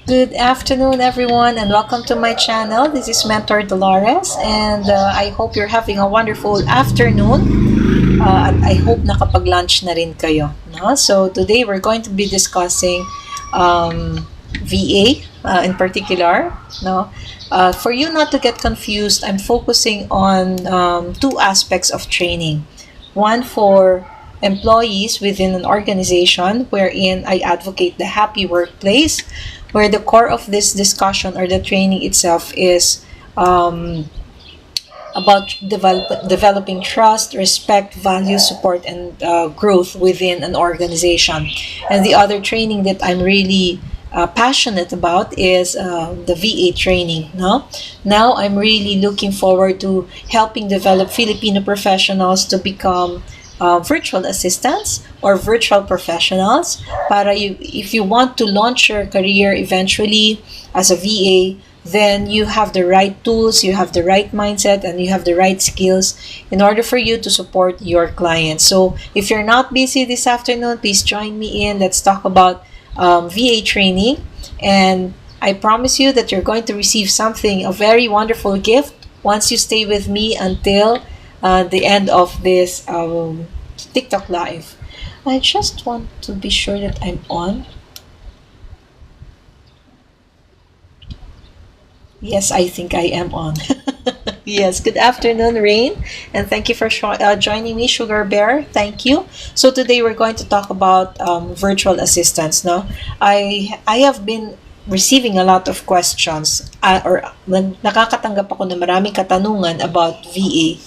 Good afternoon, everyone, and welcome to my channel. This is Mentor Dolores, and I hope you're having a wonderful afternoon. At I hope nakapag-lunch na rin kayo. No? So today we're going to be discussing VA in particular. No? For you not to get confused, I'm focusing on two aspects of training. One for employees within an organization, wherein I advocate the happy workplace, where the core of this discussion or the training itself is about developing trust, respect, value, support, and growth within an organization. And the other training that I'm really passionate about is the VA training. No? Now I'm really looking forward to helping develop Filipino professionals to become virtual assistants or virtual professionals para if you want to launch your career eventually as a VA, then you have the right tools, you have the right mindset, and you have the right skills in order for you to support your clients. So if you're not busy this afternoon, please join me in. Let's talk about VA training. And I promise you that you're going to receive something, a very wonderful gift, once you stay with me until the end of this TikTok live. I just want to be sure that I'm on. Yes, I think I am on. Yes, good afternoon, Rain, and thank you for joining me, Sugar Bear. Thank you. So today we're going to talk about virtual assistants. No, I have been receiving a lot of questions or nakakatanggap ako ng maraming katanungan about VA.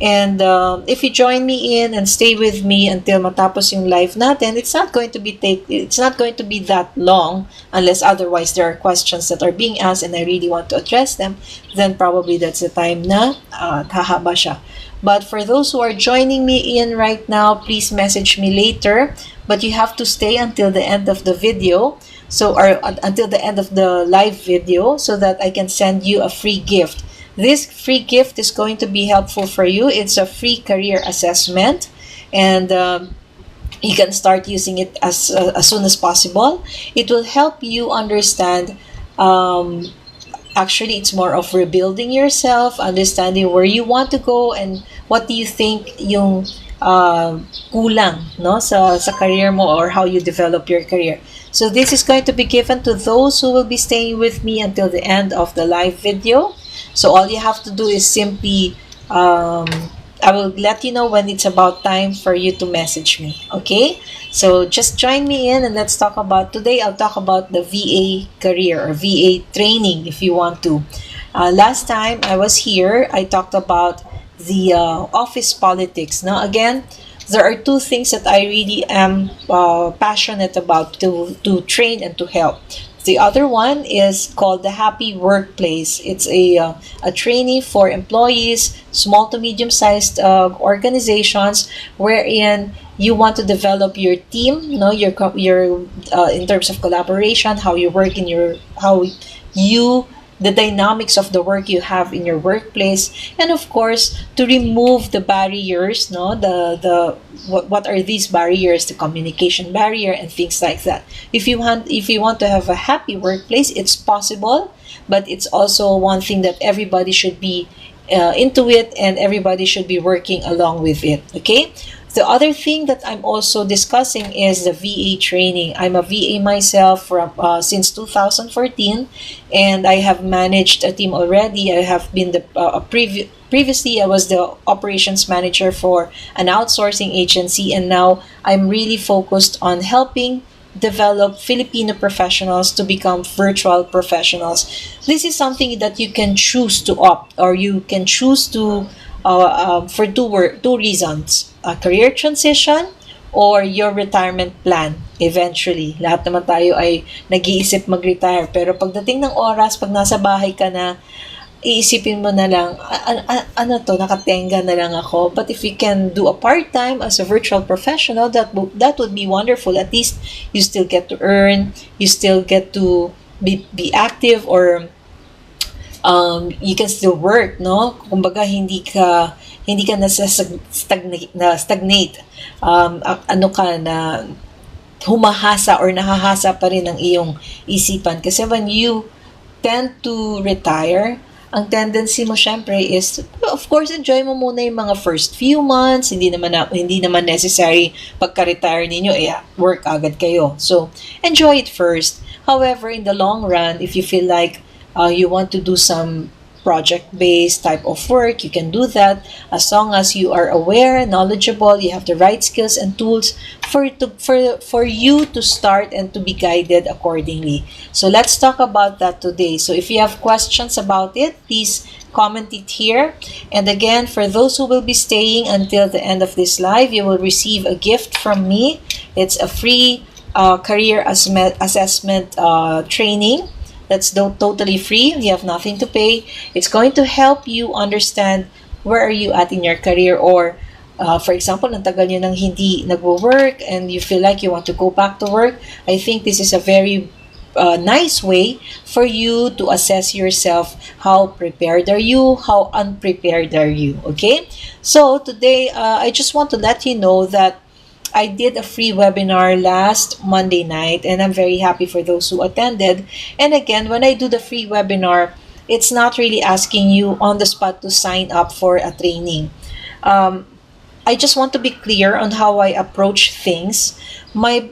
And if you join me in and stay with me until matapos yung live natin, it's not going to be that long unless otherwise there are questions that are being asked and I really want to address them, then probably that's the time na hahaba siya. But for those who are joining me in right now, please message me later, but you have to stay until the end of the video. So, or until the end of the live video so that I can send you a free gift. This free gift is going to be helpful for you. It's a free career assessment, and you can start using it as soon as possible. It will help you understand. Actually, it's more of rebuilding yourself, understanding where you want to go, and what do you think yung kulang no sa career mo or how you develop your career. So this is going to be given to those who will be staying with me until the end of the live video. So all you have to do is simply, I will let you know when it's about time for you to message me. Okay? So just join me in and let's talk about, today I'll talk about the VA career or VA training if you want to. Last time I was here, I talked about the office politics. Now again, there are two things that I really am passionate about to train and to help. The other one is called the Happy Workplace. It's a training for employees, small to medium-sized organizations, wherein you want to develop your team, your in terms of collaboration, how you work the dynamics of the work you have in your workplace, and of course to remove the barriers, what are these barriers, the communication barrier and things like that. If you want to have a happy workplace, it's possible, but it's also one thing that everybody should be into it, and everybody should be working along with it. Okay. The other thing that I'm also discussing is the VA training. I'm a VA myself from since 2014, and I have managed a team already. I have been previously I was the operations manager for an outsourcing agency, and now I'm really focused on helping develop Filipino professionals to become virtual professionals. This is something that you can choose to opt, or you can choose to for two reasons: a career transition or your retirement plan eventually. Lahat naman tayo ay nag-iisip mag-retire, pero pagdating ng oras, pag nasa bahay ka na, iisipin mo na lang, nakatenga na lang ako. But if you can do a part-time as a virtual professional, that would be wonderful. At least you still get to earn, you still get to be active, or you can still work, no? Kumbaga hindi ka stagnate. humahasa or nahahasa pa rin ang iyong isipan. Kasi when you tend to retire, ang tendency mo syempre is, of course, enjoy mo muna yung mga first few months. Hindi naman necessary pagka-retire ninyo, work agad kayo. So, enjoy it first. However, in the long run, if you feel like you want to do some project-based type of work, you can do that as long as you are aware, knowledgeable, you have the right skills and tools for you to start and to be guided accordingly. So let's talk about that today. So if you have questions about it, please comment it here. And again, for those who will be staying until the end of this live, you will receive a gift from me. It's a free career assessment training. That's totally free. You have nothing to pay. It's going to help you understand where are you at in your career, or for example, natagal nyo nang hindi nagwo-work and you feel like you want to go back to work. I think this is a very nice way for you to assess yourself. How prepared are you? How unprepared are you? Okay? So today, I just want to let you know that I did a free webinar last Monday night, and I'm very happy for those who attended. And again, when I do the free webinar, it's not really asking you on the spot to sign up for a training. I just want to be clear on how I approach things. My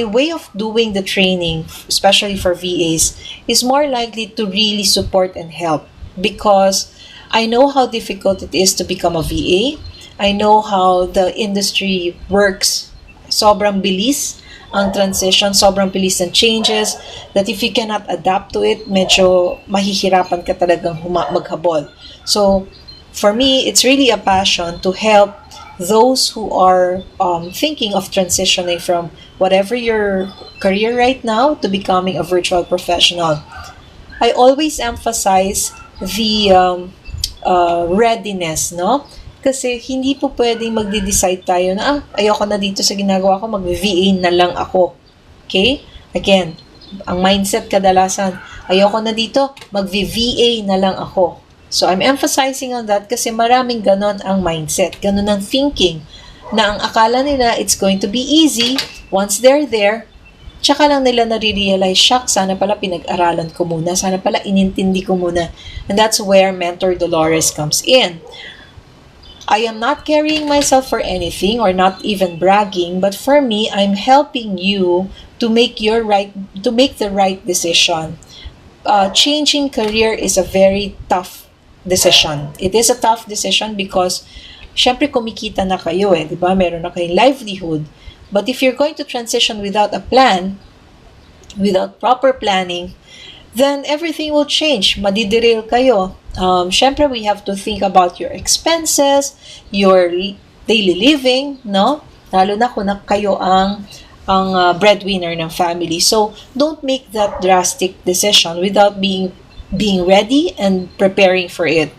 way of doing the training, especially for VAs, is more likely to really support and help, because I know how difficult it is to become a VA. I know how the industry works. Sobrang bilis ang transition, sobrang bilis ng changes, that if you cannot adapt to it, medyo mahihirapan ka talagang maghabol. So, for me, it's really a passion to help those who are thinking of transitioning from whatever your career right now to becoming a virtual professional. I always emphasize the readiness, no? Kasi hindi po pwedeng magde-decide tayo na, ayoko na dito sa ginagawa ko, mag-VA na lang ako. Okay? Again, ang mindset kadalasan, ayoko na dito, mag-VA na lang ako. So, I'm emphasizing on that kasi maraming ganon ang mindset, ganon ang thinking, na ang akala nila it's going to be easy once they're there, tsaka lang nila nare-realize, shock, sana pala pinag-aralan ko muna, sana pala inintindi ko muna. And that's where Mentor Dolores comes in. I am not carrying myself for anything or not even bragging, but for me, I'm helping you to make the right decision. Changing career is a very tough decision. It is a tough decision because syempre kumikita na kayo di ba? Meron na kayong livelihood. But if you're going to transition without a plan, without proper planning, then everything will change. Madiderail kayo. Syempre, we have to think about your expenses, your daily living, no? Lalo na kung kayo ang breadwinner ng family. So, don't make that drastic decision without being ready and preparing for it.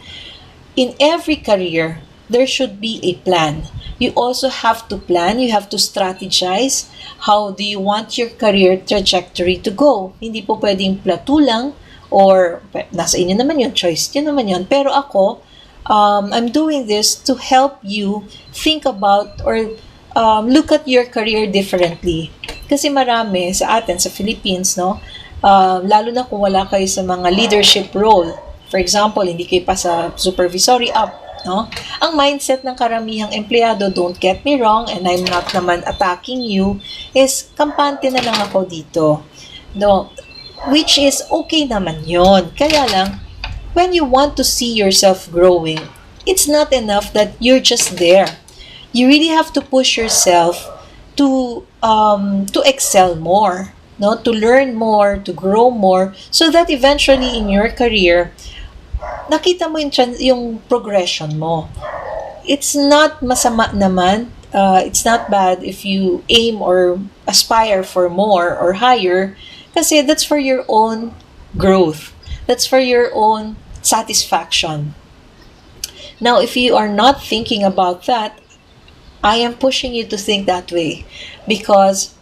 In every career, there should be a plan. You also have to plan, you have to strategize. How do you want your career trajectory to go? Hindi po pwedeng plateau lang, or nasa inyo naman yun, choice nyo naman yun. Pero ako, I'm doing this to help you think about or look at your career differently. Kasi marami sa atin, sa Philippines, no? Lalo na kung wala kayo sa mga leadership role. For example, hindi kayo pa sa supervisory up, no? Ang mindset ng karamihang empleyado, don't get me wrong, and I'm not naman attacking you, is kampante na lang ako dito. No? Which is okay naman yon. Kaya lang, when you want to see yourself growing, it's not enough that you're just there. You really have to push yourself to excel more, no? To learn more, to grow more, so that eventually in your career, nakita mo yung progression mo. It's not masama naman. It's not bad if you aim or aspire for more or higher, kasi that's for your own growth. That's for your own satisfaction. Now, if you are not thinking about that, I am pushing you to think that way, because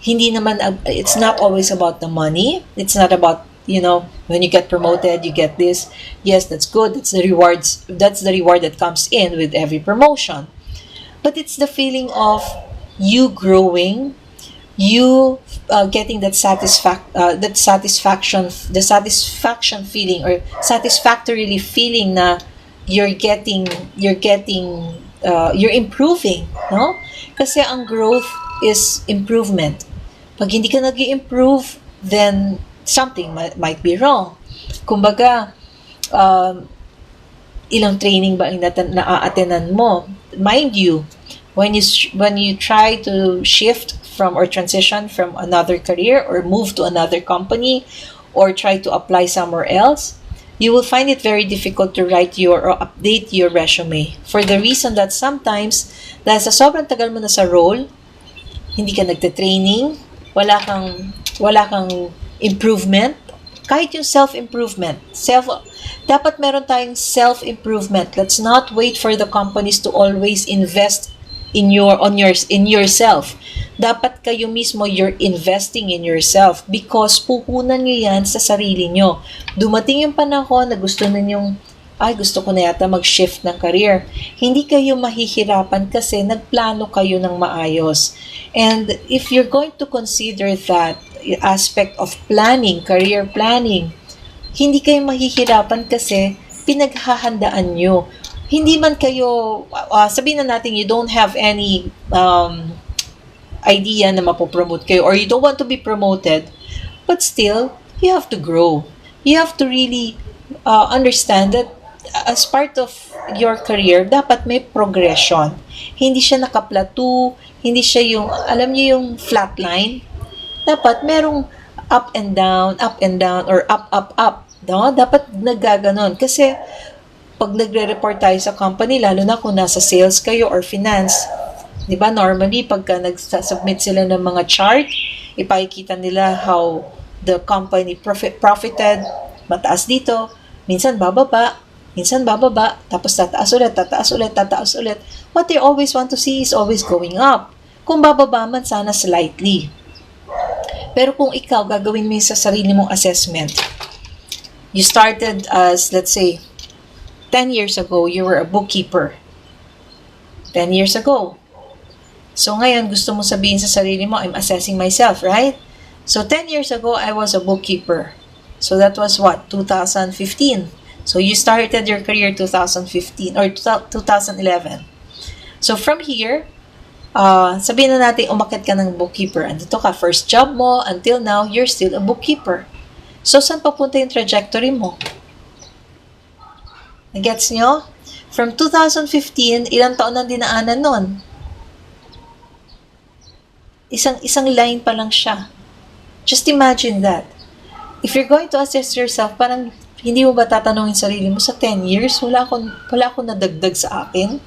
it's not always about the money. It's not about, when you get promoted, you get this. Yes, that's good. That's the reward that comes in with every promotion. But it's the feeling of you growing, you getting that satisfaction feeling, or satisfactorily feeling na you're improving, no? Kasi ang growth is improvement. Pag hindi ka nag-improve, then something might be wrong. Kumbaga, ilang training ba ang na-attenan mo? Mind you, when you try to shift from or transition from another career or move to another company or try to apply somewhere else, you will find it very difficult to write or update your resume, for the reason that sometimes, dahil sa sobrang tagal mo na sa role, hindi ka nagte-training, wala kang improvement, kahit yung self-improvement. Dapat meron tayong self-improvement. Let's not wait for the companies to always invest in yourself. Dapat kayo mismo, you're investing in yourself, because puhunan nyo yan sa sarili nyo. Dumating yung panahon na gusto ko na yata mag-shift ng career. Hindi kayo mahihirapan kasi nagplano kayo ng maayos. And if you're going to consider that aspect of planning, career planning, hindi kayo mahihirapan kasi pinaghahandaan nyo. Hindi man kayo, sabihin na natin, you don't have any idea na mapopromote kayo, or you don't want to be promoted, but still, you have to grow. You have to really understand that as part of your career, dapat may progression. Hindi siya naka-plateau, hindi siya yung, alam niyo yung flat line. Dapat merong up and down, or up. No? Dapat naggaganon. Kasi, pag nagre-report tayo sa company, lalo na kung nasa sales kayo or finance, di ba, normally, pagka nagsasubmit sila ng mga chart, ipakikita nila how the company profited, mataas dito, minsan bababa, tapos tataas ulit. What they always want to see is always going up. Kung bababa man, sana slightly. Pero kung ikaw, gagawin mo yung sa sarili mong assessment, you started as, let's say, 10 years ago, you were a bookkeeper. 10 years ago. So ngayon, gusto mo sabihin sa sarili mo, I'm assessing myself, right? So 10 years ago, I was a bookkeeper. So that was what? 2015. So you started your career 2015 or 2011. So from here, sabihin na natin, umakyat ka ng bookkeeper. Andito ka, first job mo, until now, you're still a bookkeeper. So saan papunta yung trajectory mo? Nagets nyo? From 2015, ilang taon nang dinaanan nun? Isang line pa lang siya. Just imagine that. If you're going to assess yourself, parang hindi mo ba tatanungin sarili mo, sa 10 years, wala akong nadagdag sa akin?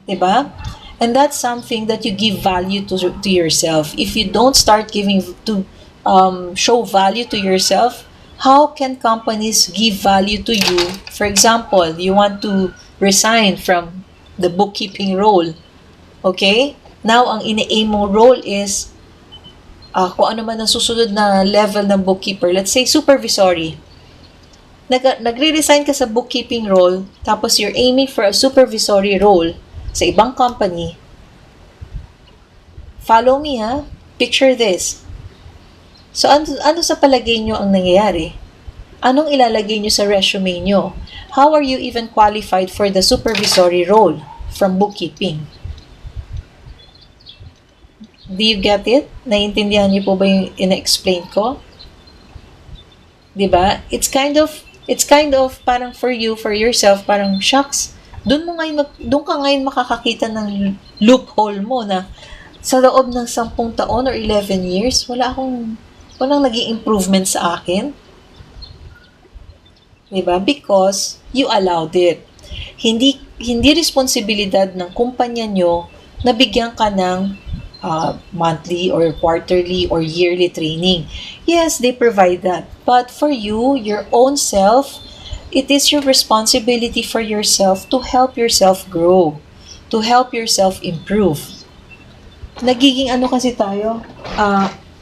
Diba? And that's something that you give value to yourself. If you don't start show value to yourself, how can companies give value to you? For example, you want to resign from the bookkeeping role. Okay? Now, ang ina-aim mong role is kung ano man ang susunod na level ng bookkeeper. Let's say, supervisory. Nagre-resign ka sa bookkeeping role, tapos you're aiming for a supervisory role sa ibang company. Follow me, ha? Picture this. So, ano sa palagay nyo ang nangyayari? Anong ilalagay nyo sa resume nyo? How are you even qualified for the supervisory role from bookkeeping? Do you get it? Naiintindihan niyo po ba yung ina-explain ko? Diba? It's kind of parang for yourself, parang shucks. Doon ka ngayon makakakita ng loophole mo na sa loob ng 10 taon or 11 years, walang naging improvement sa akin. Diba? Because you allowed it. Hindi responsibilidad ng kumpanya nyo na bigyan ka ng monthly or quarterly or yearly training. Yes, they provide that. But for you, your own self, it is your responsibility for yourself to help yourself grow, to help yourself improve. Nagiging kasi tayo,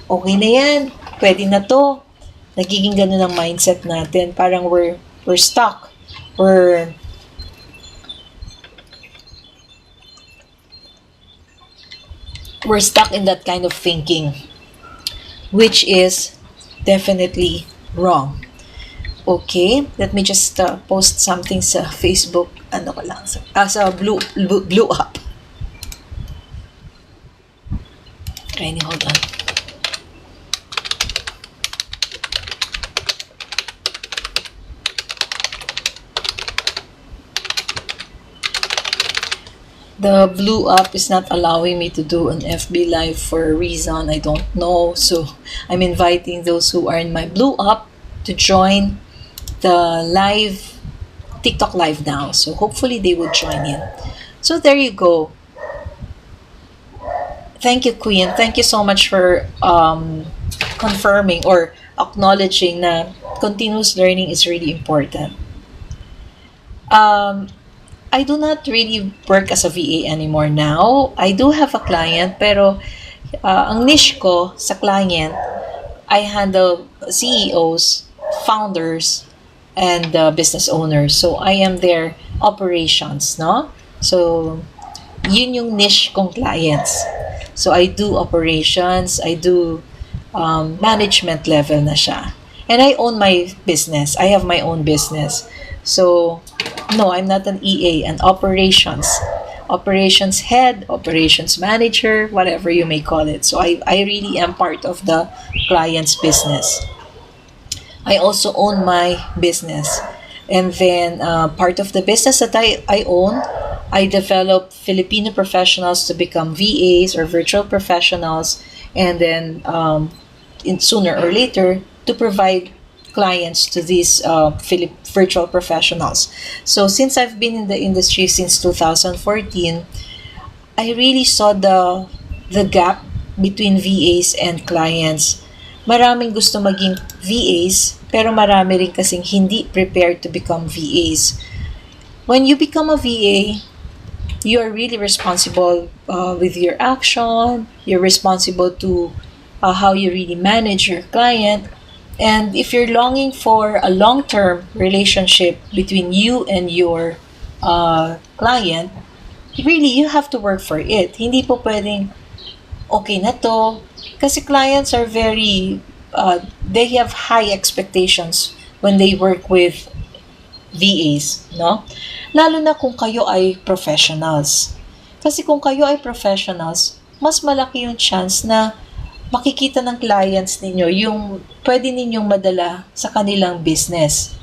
okay na yan, pwede na to. Nagiging ganun ang mindset natin. Parang we're stuck. We're We're stuck in that kind of thinking, which is definitely wrong. Okay, let me just post something sa Facebook. Ano ko lang, sa blue up. Okay, hold on. The blue app is not allowing me to do an FB live for a reason I don't know. So I'm inviting those who are in my blue app to join the live TikTok live now. So hopefully they will join in. So there you go. Thank you, Queen. Thank you so much for confirming or acknowledging that continuous learning is really important. I do not really work as a VA anymore now. I do have a client, pero ang niche ko sa client, I handle CEOs, founders, and business owners. So I am their operations, no? So yun yung niche kong clients. So I do operations, I do management level na siya. And I own my business. I have my own business. So no, I'm not an EA, an operations head, operations manager, whatever you may call it. So I really am part of the client's business. I also own my business. And then part of the business that I own, I develop Filipino professionals to become VAs or virtual professionals, and then sooner or later to provide clients to these virtual professionals. So since I've been in the industry since 2014, I really saw the gap between VAs and clients. Maraming gusto maging VAs, pero marami rin kasing hindi prepared to become VAs. When you become a VA, you are really responsible with your action. You're responsible to how you really manage your client. And if you're longing for a long-term relationship between you and your client, really, you have to work for it. Hindi po pwedeng, okay na to. Kasi clients are very, they have high expectations when they work with VAs, no? Lalo na kung kayo ay professionals. Kasi kung kayo ay professionals, mas malaki yung chance na makikita ng clients ninyo yung pwede ninyong madala sa kanilang business.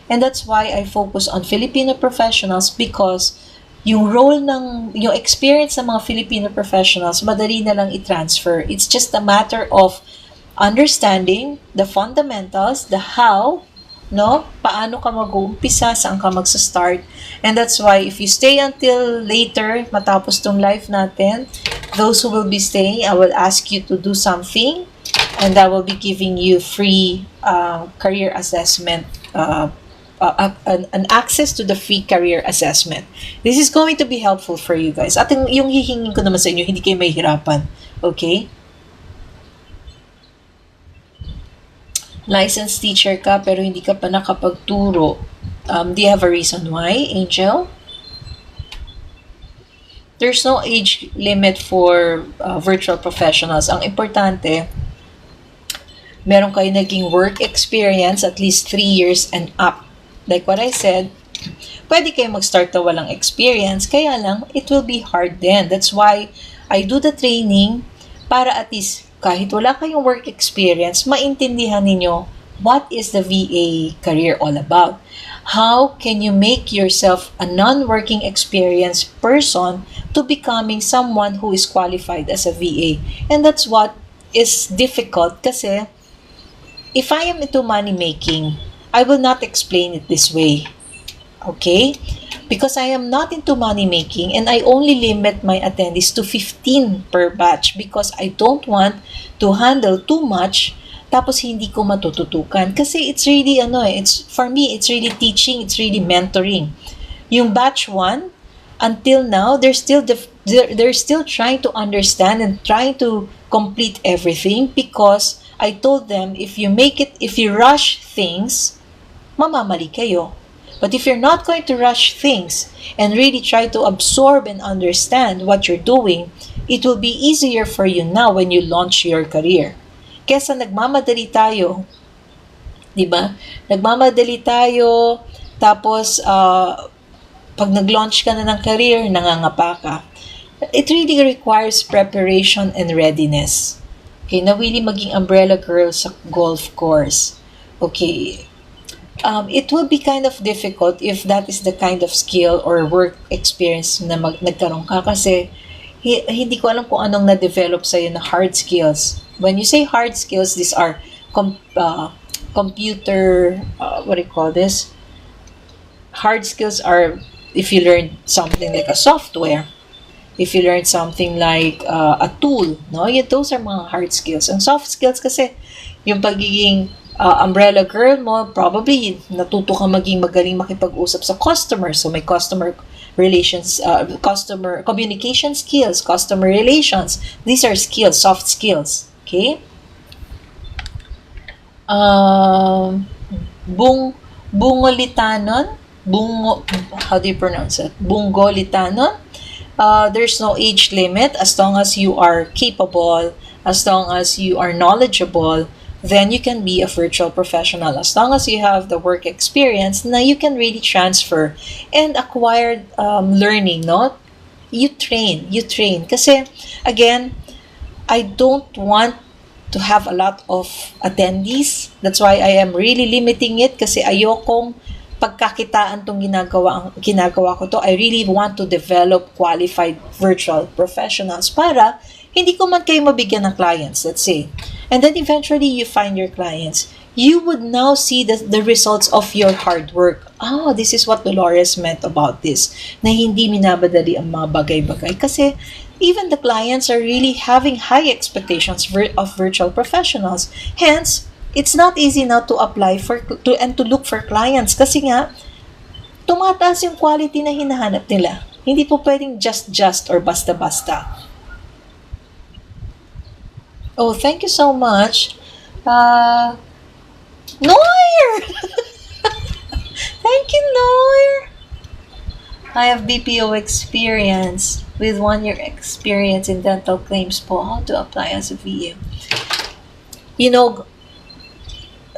And that's why I focus on Filipino professionals, because yung yung experience ng mga Filipino professionals, madali na lang i-transfer. It's just a matter of understanding the fundamentals, the how, no? Paano ka mag-uumpisa, saan ka magsa-start. And that's why if you stay until later, matapos tong live natin, those who will be staying, I will ask you to do something, and I will be giving you free career assessment, an access to the free career assessment. This is going to be helpful for you guys. At yung hihingin ko naman sa inyo, hindi kayo mahihirapan. Okay? Licensed teacher ka, pero hindi ka pa nakapagturo. Do you have a reason why, Angel? There's no age limit for virtual professionals. Ang importante, meron kayo naging work experience at least 3 years and up. Like what I said, pwede kayo mag-start na walang experience, kaya lang, it will be hard then. That's why I do the training para at least kahit wala kayong work experience, maintindihan ninyo what is the VA career all about. How can you make yourself a non-working experienced person to becoming someone who is qualified as a VA? And that's what is difficult kasi if I am into money making, I will not explain it this way. Okay? Because I am not into money making and I only limit my attendees to 15 per batch because I don't want to handle too much tapos hindi ko matututukan. Kasi it's really, for me, it's really teaching, it's really mentoring. Yung batch 1, until now, they're still trying to understand and trying to complete everything because I told them, if you rush things, mamamali kayo. But if you're not going to rush things and really try to absorb and understand what you're doing, it will be easier for you now when you launch your career. Kesa nagmamadali tayo, di ba? Nagmamadali tayo, tapos pag nag-launch ka na ng career, nangangapa ka. It really requires preparation and readiness. Okay, nawili maging umbrella girl sa golf course. Okay, it will be kind of difficult if that is the kind of skill or work experience na nagkaroon ka kasi hindi ko alam kung anong na-develop sa'yo na hard skills. When you say hard skills, these are computer, what do you call this? Hard skills are if you learn something like a software, if you learn something like a tool, no? Those are mga hard skills. Ang soft skills kasi, yung pagiging umbrella girl mo, probably natuto ka maging magaling makipag-usap sa customer. So may customer relations, customer communication skills, customer relations. These are skills, soft skills. Okay? Bungolitanon, how do you pronounce it? Bungolitanon. There's no age limit as long as you are capable, as long as you are knowledgeable, then you can be a virtual professional. As long as you have the work experience, now you can really transfer and acquire learning, no? You train. Kasi, again, I don't want to have a lot of attendees. That's why I am really limiting it kasi ayokong pagkakitaan tong ginagawa ko to. I really want to develop qualified virtual professionals para hindi ko man kayo mabigyan ng clients, let's say. And then eventually you find your clients. You would now see the results of your hard work. This is what Dolores meant about this. Na hindi minabadali ang mga bagay-bagay. Kasi even the clients are really having high expectations of virtual professionals. Hence, it's not easy now to apply and to look for clients. Kasi nga, tumataas yung quality na hinahanap nila. Hindi po pwedeng just or basta-basta. Oh, thank you so much. Noir! Thank you, Noir! I have BPO experience with 1 year experience in dental claims po. How to apply as a VA? You know,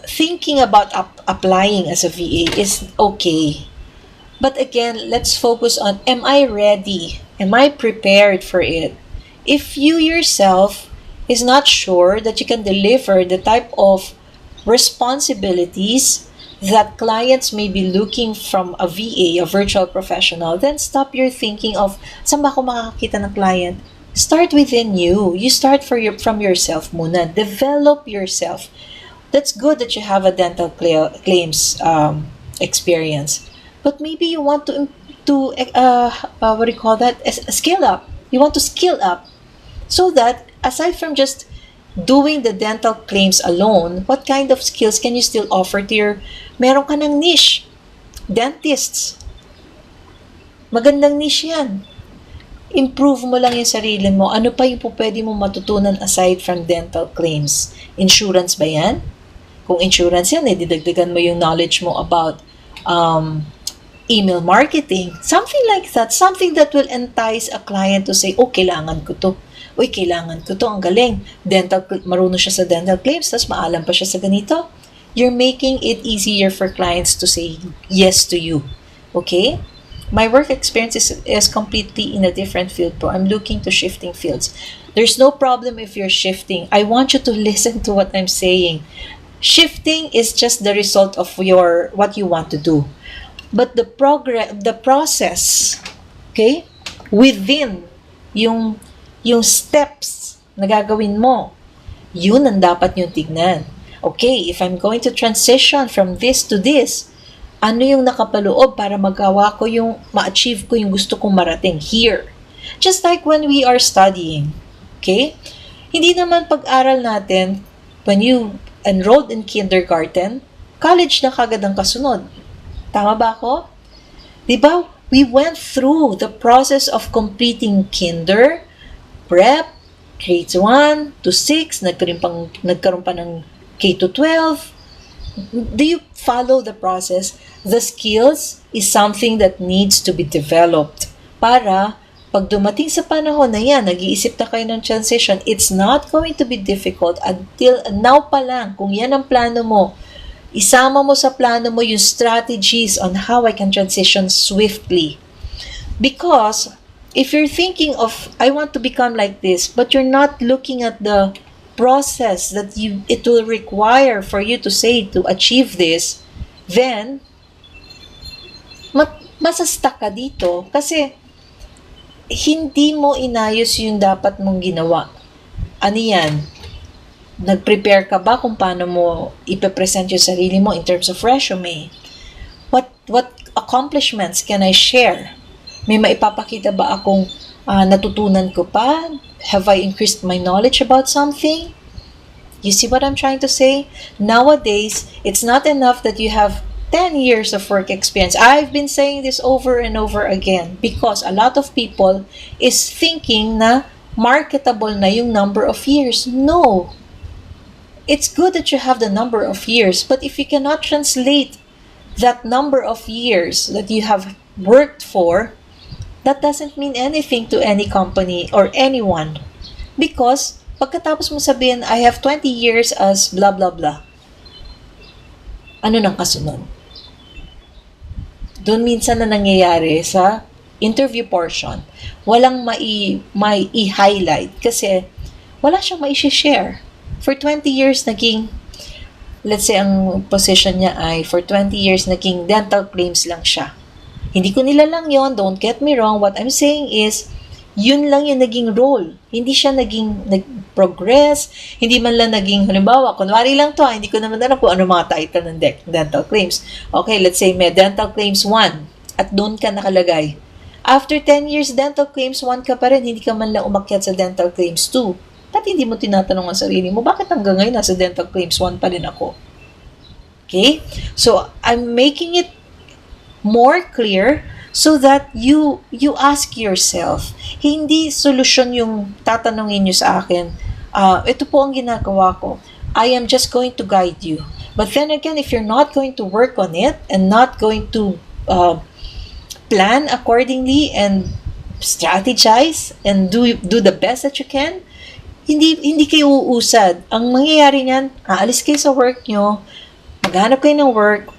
thinking about applying as a VA is okay. But again, let's focus on, am I ready? Am I prepared for it? If you yourself is not sure that you can deliver the type of responsibilities that clients may be looking from a VA, a virtual professional, then stop your thinking of, saan ba ako makakakita ng client? Start within you. You start from yourself muna. Develop yourself. That's good that you have a dental claims experience. But maybe you want to what do you call that? Scale up. You want to skill up so that aside from just doing the dental claims alone, what kind of skills can you still offer to meron ka ng niche. Dentists. Magandang niche yan. Improve mo lang yung sarili mo. Ano pa yung pwede mo matutunan aside from dental claims? Insurance ba yan? Kung insurance yan, didagdagan mo yung knowledge mo about email marketing. Something like that. Something that will entice a client to say, kailangan ko to. Kailangan ko to. Ang galing. Marunong siya sa dental claims, tas maalam pa siya sa ganito. You're making it easier for clients to say yes to you. Okay? My work experience is completely in a different field po. I'm looking to shifting fields. There's no problem if you're shifting. I want you to listen to what I'm saying. Shifting is just the result of what you want to do. But the process, okay, within yung steps na gagawin mo, yun ang dapat yung tignan. Okay, if I'm going to transition from this to this, ano yung nakapaloob para magawa ko ma-achieve ko yung gusto kong marating here. Just like when we are studying, okay? Hindi naman pag-aral natin, when you enrolled in kindergarten, college na kagad ang kasunod. Tama ba ako? Diba? We went through the process of completing kinder, prep, grades 1 to 6, nagkaroon pa ng K to 12, Do you follow the process? The skills is something that needs to be developed para pag dumating sa panahon na yan, nag-iisip na kayo ng transition, it's not going to be difficult until now pa lang. Kung yan ang plano mo, isama mo sa plano mo yung strategies on how I can transition swiftly. Because if you're thinking of, I want to become like this, but you're not looking at the process that it will require for you to achieve this, then masastuck ka dito kasi hindi mo inayos yung dapat mong ginawa. Ano yan? Nag-prepare ka ba kung paano mo ipe-present yung sarili mo in terms of resume? What accomplishments can I share? May maipapakita ba akong natutunan ko pa? Have I increased my knowledge about something? You see what I'm trying to say? Nowadays, it's not enough that you have 10 years of work experience. I've been saying this over and over again because a lot of people is thinking na marketable na yung number of years. No. It's good that you have the number of years, but if you cannot translate that number of years that you have worked for, that doesn't mean anything to any company or anyone. Because, pagkatapos mo sabihin, I have 20 years as blah blah blah. Ano nang kasunod? Doon minsan na nangyayari sa interview portion, walang may i-highlight kasi wala siyang mai-share. For 20 years naging, let's say ang position niya ay for 20 years naging dental claims lang siya. Hindi ko nilalang yon, don't get me wrong. What I'm saying is, yun lang yung naging role. Hindi siya nag-progress, hindi man lang naging, halimbawa, kunwari lang to, hindi ko naman alam kung ano mga title ng dental claims. Okay, let's say may dental claims 1 at doon ka nakalagay. After 10 years, dental claims 1 ka pa rin, hindi ka man lang umakyat sa dental claims 2. At hindi mo tinatanong ang sarili mo, bakit hanggang ngayon nasa dental claims 1 pa rin ako? Okay? So, I'm making it more clear so that you ask yourself, hindi solusyon yung tatanungin nyo sa akin, ito po ang ginagawa ko, I am just going to guide you. But then again, if you're not going to work on it and not going to plan accordingly and strategize and do the best that you can, hindi kayo uusad. Ang mangyayari niyan, aalis kayo sa work nyo, maghanap kayo ng work,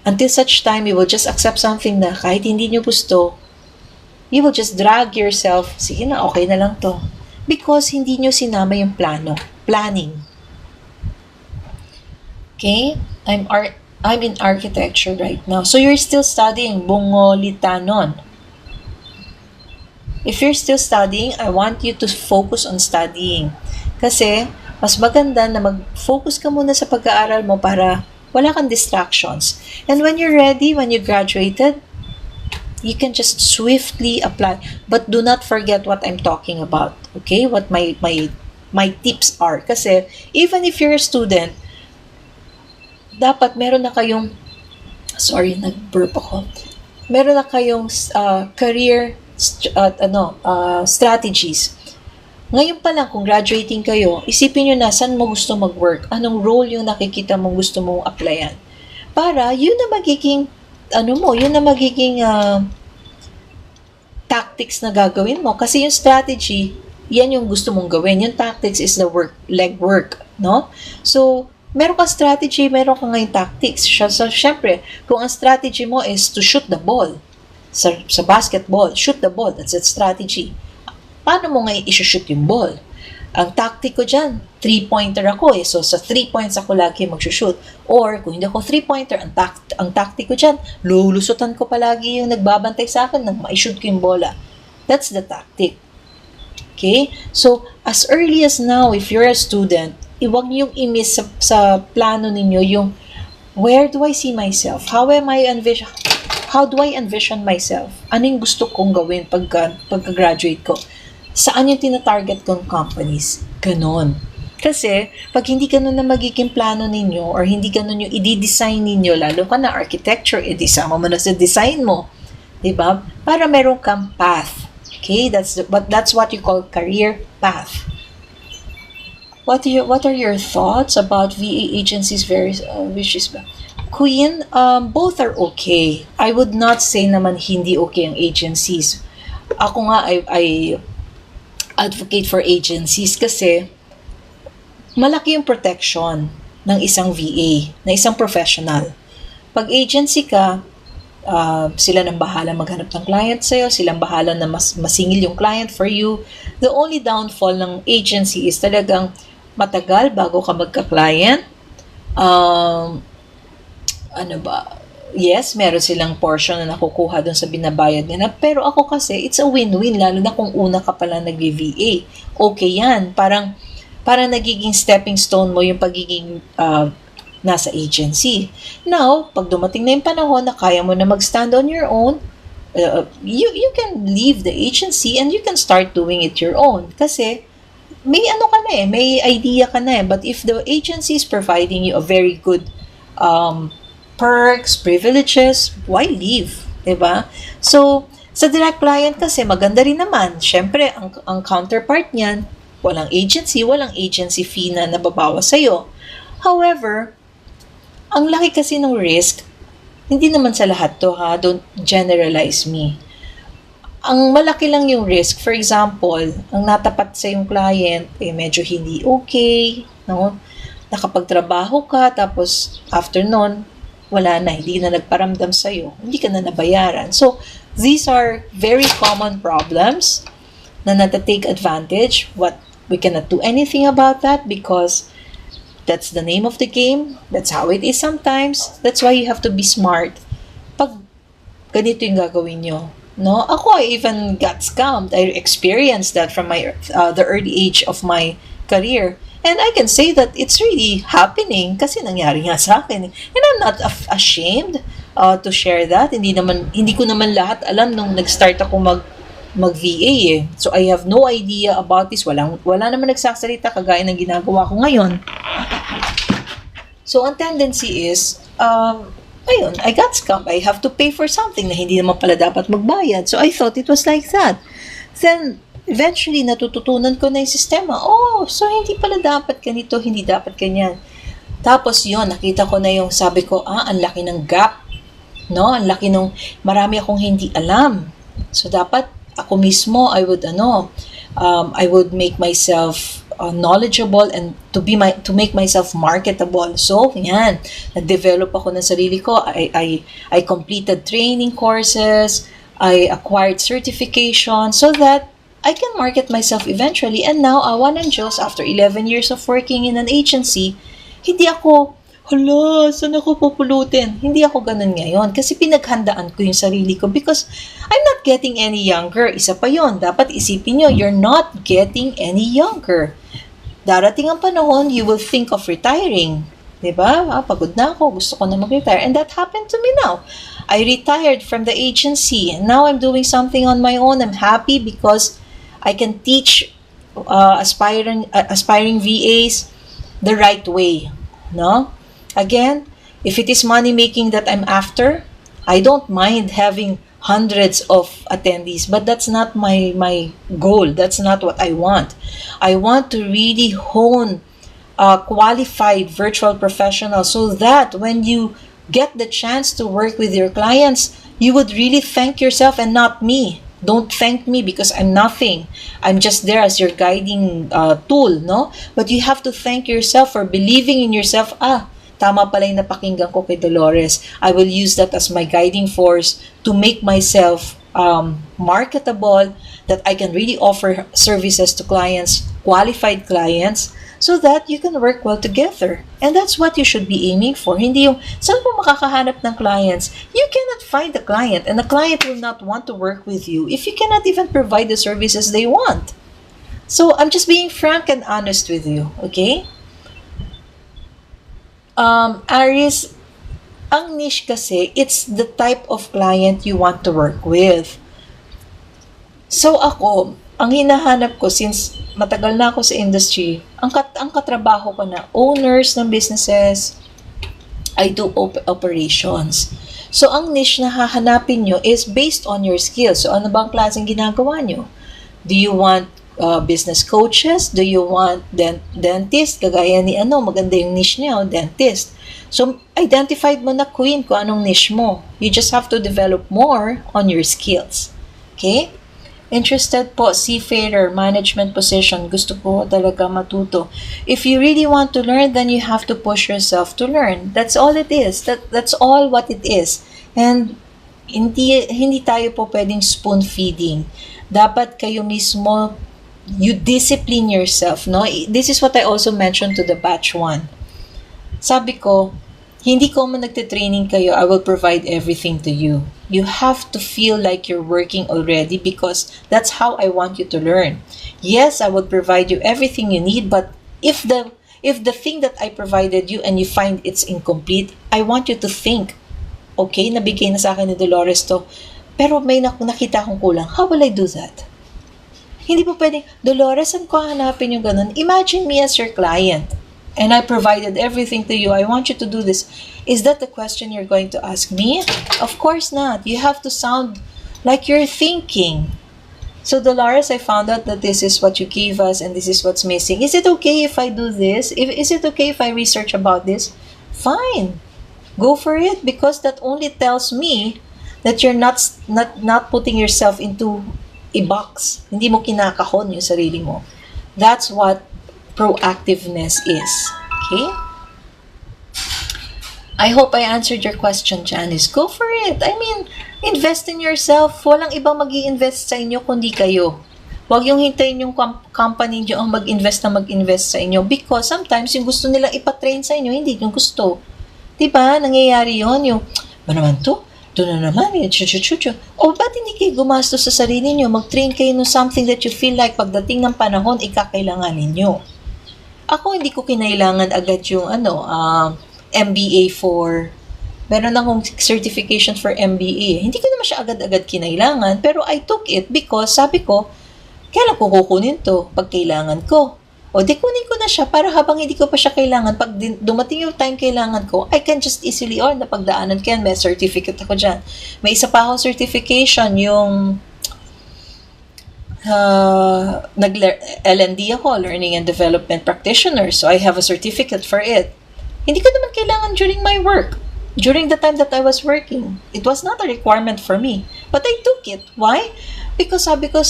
until such time, you will just accept something na kahit hindi nyo gusto, you will just drag yourself, sige na, okay na lang to. Because hindi nyo sinama yung planning. Okay? I'm in architecture right now. So you're still studying Bungolitanon. If you're still studying, I want you to focus on studying. Kasi, mas maganda na mag-focus ka muna sa pag-aaral mo para wala kang distractions. And when you're ready, when you graduated, you can just swiftly apply. But do not forget what I'm talking about. Okay? What my tips are. Kasi, even if you're a student, dapat meron na kayong, nag-burp ako. Meron na kayong career strategies. Ngayon pa lang, kung graduating kayo, isipin nyo na saan mo gusto mag-work, anong role yung nakikita mong gusto mong applyan. Para, yun na magiging, tactics na gagawin mo. Kasi yung strategy, yan yung gusto mong gawin. Yung tactics is the legwork, no? So, meron kang strategy, meron kang ngayon tactics. So, syempre, kung ang strategy mo is to shoot the ball, sa basketball, shoot the ball, that's a strategy. Paano mo ngayon isushoot yung ball? Ang tactic ko dyan, 3-pointer ako eh. So, sa 3 points ako lagi magsushoot. Or, kung hindi ako 3-pointer, ang tactic ko dyan, lulusutan ko palagi yung nagbabantay sa akin nang ma-shoot ko yung bola. That's the tactic. Okay? So, as early as now, if you're a student, iwag niyong i-miss sa plano ninyo yung, where do I see myself? How do I envision myself? Ano yung gusto kong gawin pagka-graduate ko? Saan yung tinatarget kong companies? Ganon. Kasi, pag hindi ganon na magiging plano ninyo or hindi ganon yung i-design ninyo, lalo ka na architecture, isama mo na sa design mo. Diba? Para meron kang path. Okay? That's what you call career path. What are your thoughts about VA agencies? Which is Queen? Both are okay. I would not say naman hindi okay ang agencies. Ako nga, I advocate for agencies kasi malaki yung protection ng isang VA, na isang professional. Pag agency ka, sila nang bahala maghanap ng client sa'yo, silang bahala na masingil yung client for you. The only downfall ng agency is talagang matagal bago ka magka-client. Ano ba? Yes, meron silang portion na nakukuha dun sa binabayad nila. Pero ako kasi, it's a win-win, lalo na kung una ka pala nag-VA. Okay yan. Parang nagiging stepping stone mo yung pagiging nasa agency. Now, pag dumating na yung panahon na kaya mo na mag-stand on your own, you can leave the agency and you can start doing it your own. Kasi, may ano ka na may idea ka na But if the agency is providing you a very good perks, privileges, why leave? Diba? So, sa direct client kasi, maganda rin naman. Siyempre, ang counterpart niyan, walang agency fee na nababawas sa'yo. However, ang laki kasi ng risk, hindi naman sa lahat to don't generalize me. Ang malaki lang yung risk, for example, ang natapat sa yung client, medyo hindi okay, no? Nakapagtrabaho ka, tapos after nun, wala na, hindi na nagparamdam sa'yo, hindi ka na nabayaran. So, these are very common problems na natatake advantage. We cannot do anything about that because that's the name of the game. That's how it is sometimes. That's why you have to be smart. Pag ganito yung gagawin nyo, no? Ako, I even got scammed. I experienced that from the early age of my career. And I can say that it's really happening kasi nangyari nga sa akin. And I'm not ashamed to share that. Hindi ko naman lahat alam nung nag-start ako mag-VA So I have no idea about this. Wala naman nagsasalita kagaya ng ginagawa ko ngayon. So ang tendency is, ayun, I got scammed. I have to pay for something na hindi naman pala dapat magbayad. So I thought it was like that. Then, eventually, natututunan ko na yung sistema. So hindi pala dapat ganito, hindi dapat ganyan. Tapos yun, nakita ko na yung sabi ko, ang laki ng gap. No? Ang laki ng marami akong hindi alam. So dapat ako mismo, I would make myself knowledgeable and to make myself marketable. So, yan. Nag-develop ako ng sarili ko. I completed training courses. I acquired certification so that I can market myself eventually. And now, awa ng Diyos, after 11 years of working in an agency, hindi ako, saan ako pupulutin? Hindi ako ganun ngayon. Kasi pinaghandaan ko yung sarili ko because I'm not getting any younger. Isa pa yon, dapat isipin nyo, you're not getting any younger. Darating ang panahon, you will think of retiring. Diba? Pagod na ako, gusto ko na mag-retire. And that happened to me now. I retired from the agency. And now I'm doing something on my own. I'm happy because I can teach aspiring VAs the right way. No? Again, if it is money making that I'm after, I don't mind having hundreds of attendees, but that's not my goal. That's not what I want. I want to really hone qualified virtual professionals so that when you get the chance to work with your clients, you would really thank yourself and not me. Don't thank me because I'm nothing. I'm just there as your guiding tool, no? But you have to thank yourself for believing in yourself. Tama pala yung napakinggan ko kay Dolores. I will use that as my guiding force to make myself marketable, that I can really offer services to clients, qualified clients, so that you can work well together. And that's what you should be aiming for. Hindi yung, saan po makakahanap ng clients? You cannot find the client, and the client will not want to work with you if you cannot even provide the services they want. So, I'm just being frank and honest with you, okay? Aries, ang niche kasi, it's the type of client you want to work with. So ako, ang hinahanap ko, since matagal na ako sa industry, ang katrabaho ko na owners ng businesses, I do operations. So ang niche na hahanapin nyo is based on your skills. So ano bang klaseng ginagawa nyo? Do you want business coaches? Do you want dentist? Kagaya ni maganda yung niche niya, dentist. So, identified mo na, Queen, kung anong niche mo. You just have to develop more on your skills. Okay? Interested po, seafarer, management position. Gusto ko talaga matuto. If you really want to learn, then you have to push yourself to learn. That's all it is. That's all what it is. And hindi tayo po pwedeng spoon feeding. Dapat kayo mismo, you discipline yourself, no? This is what I also mentioned to the batch 1. Sabi ko, hindi ko man nagte-training kayo, I will provide everything to you. You have to feel like you're working already because that's how I want you to learn. Yes, I will provide you everything you need, but if the thing that I provided you and you find it's incomplete, I want you to think, okay, nabigay na sa akin ni Dolores to, pero may nakita akong kulang. How will I do that? Hindi po pwedeng, Dolores, saan ko hanapin yung ganun? Imagine me as your client and I provided everything to you. I want you to do this. Is that the question you're going to ask me? Of course not. You have to sound like you're thinking. So, Dolores, I found out that this is what you gave us and this is what's missing. Is it okay if I do this? Is it okay if I research about this? Fine. Go for it because that only tells me that you're not putting yourself into a box. Hindi mo kinakahon yung sarili mo. That's what proactiveness is. Okay? I hope I answered your question, Janice. Go for it. I mean, invest in yourself. Walang ibang mag-i-invest sa inyo kundi kayo. Huwag yung hintayin yung company nyo ang mag-invest sa inyo because sometimes yung gusto nilang ipatrain sa inyo, hindi yung gusto. Diba? Nangyayari yun. Yung, ba naman to? Ito na naman. O ba't hindi kayo gumastos sa sarili nyo? Mag-train kayo ng something that you feel like pagdating ng panahon, ikakailangan ninyo. Ako, hindi ko kinailangan agad yung MBA for, meron akong certification for MBA. Hindi ko naman siya agad-agad kinailangan, pero I took it because sabi ko, kailan ko kukunin to pag kailangan ko? O, di kunin ko na siya para habang hindi ko pa siya kailangan, pag dumating yung time kailangan ko, I can just easily, napagdaanan ko yan, may certificate ako dyan. May isa pa akong certification, yung LND ako, Learning and Development Practitioner. So, I have a certificate for it. Hindi ko naman kailangan during my work. During the time that I was working. It was not a requirement for me. But I took it. Why? Because sabi ko,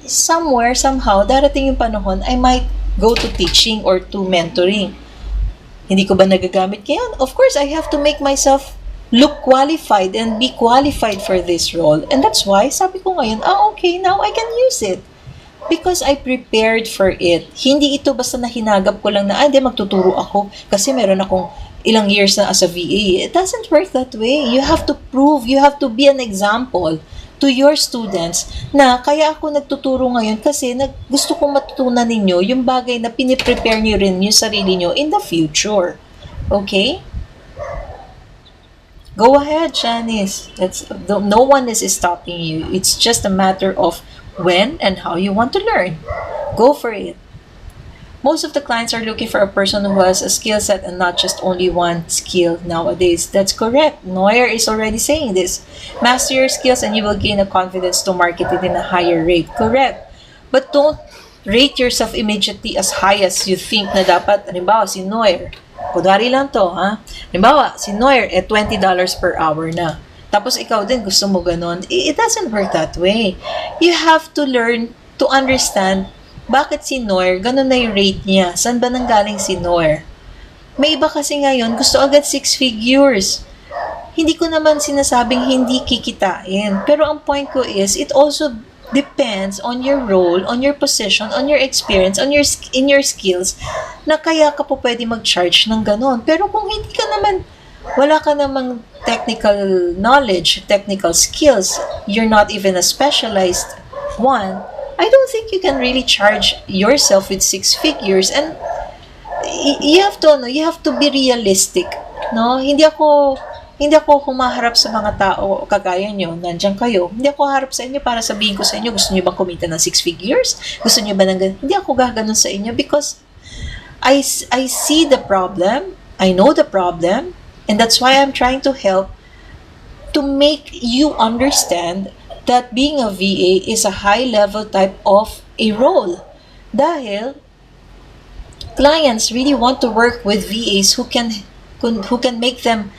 somewhere, somehow, darating yung panahon, I might go to teaching or to mentoring. Hindi ko ba nagagamit ngayon? Of course, I have to make myself look qualified and be qualified for this role. And that's why, sabi ko ngayon, okay, now I can use it. Because I prepared for it. Hindi ito basta na hinagap ko lang na, magtuturo ako kasi meron akong ilang years na as a VA. It doesn't work that way. You have to prove, you have to be an example to your students na kaya ako nagtuturo ngayon kasi gusto kong matutunan ninyo yung bagay na piniprepare nyo rin yung sarili nyo in the future. Okay? Go ahead, Janice. No one is stopping you. It's just a matter of when and how you want to learn. Go for it. Most of the clients are looking for a person who has a skill set and not just only one skill nowadays. That's correct. Neuer is already saying this. Master your skills and you will gain a confidence to market it in a higher rate. Correct. But don't rate yourself immediately as high as you think na dapat. Halimbawa, si Neuer. Kudari lang to, ha? Halimbawa, si Neuer, $20 per hour na. Tapos ikaw din, gusto mo ganun. It doesn't work that way. You have to learn to understand bakit si Noir, ganun na yung rate niya. Saan ba nanggaling si Noir? May iba kasi ngayon, gusto agad 6 figures. Hindi ko naman sinasabing hindi kikitain. Pero ang point ko is, it also depends on your role, on your position, on your experience, in your skills, na kaya ka po pwede mag-charge ng ganun. Pero kung hindi ka naman, wala ka namang technical knowledge, technical skills, you're not even a specialized one, I don't think you can really charge yourself with 6 figures. And you have to be realistic, no? Hindi ako humaharap sa mga tao kagaya nyo, nandiyan kayo. Hindi ako harap sa inyo para sabihin ko sa inyo, gusto niyo bang kumita ng 6 figures? Gusto niyo ba ng ganun? Hindi ako gaganon sa inyo because I see the problem, I know the problem, and that's why I'm trying to help to make you understand that being a VA is a high-level type of a role. Dahil clients really want to work with VAs who can make them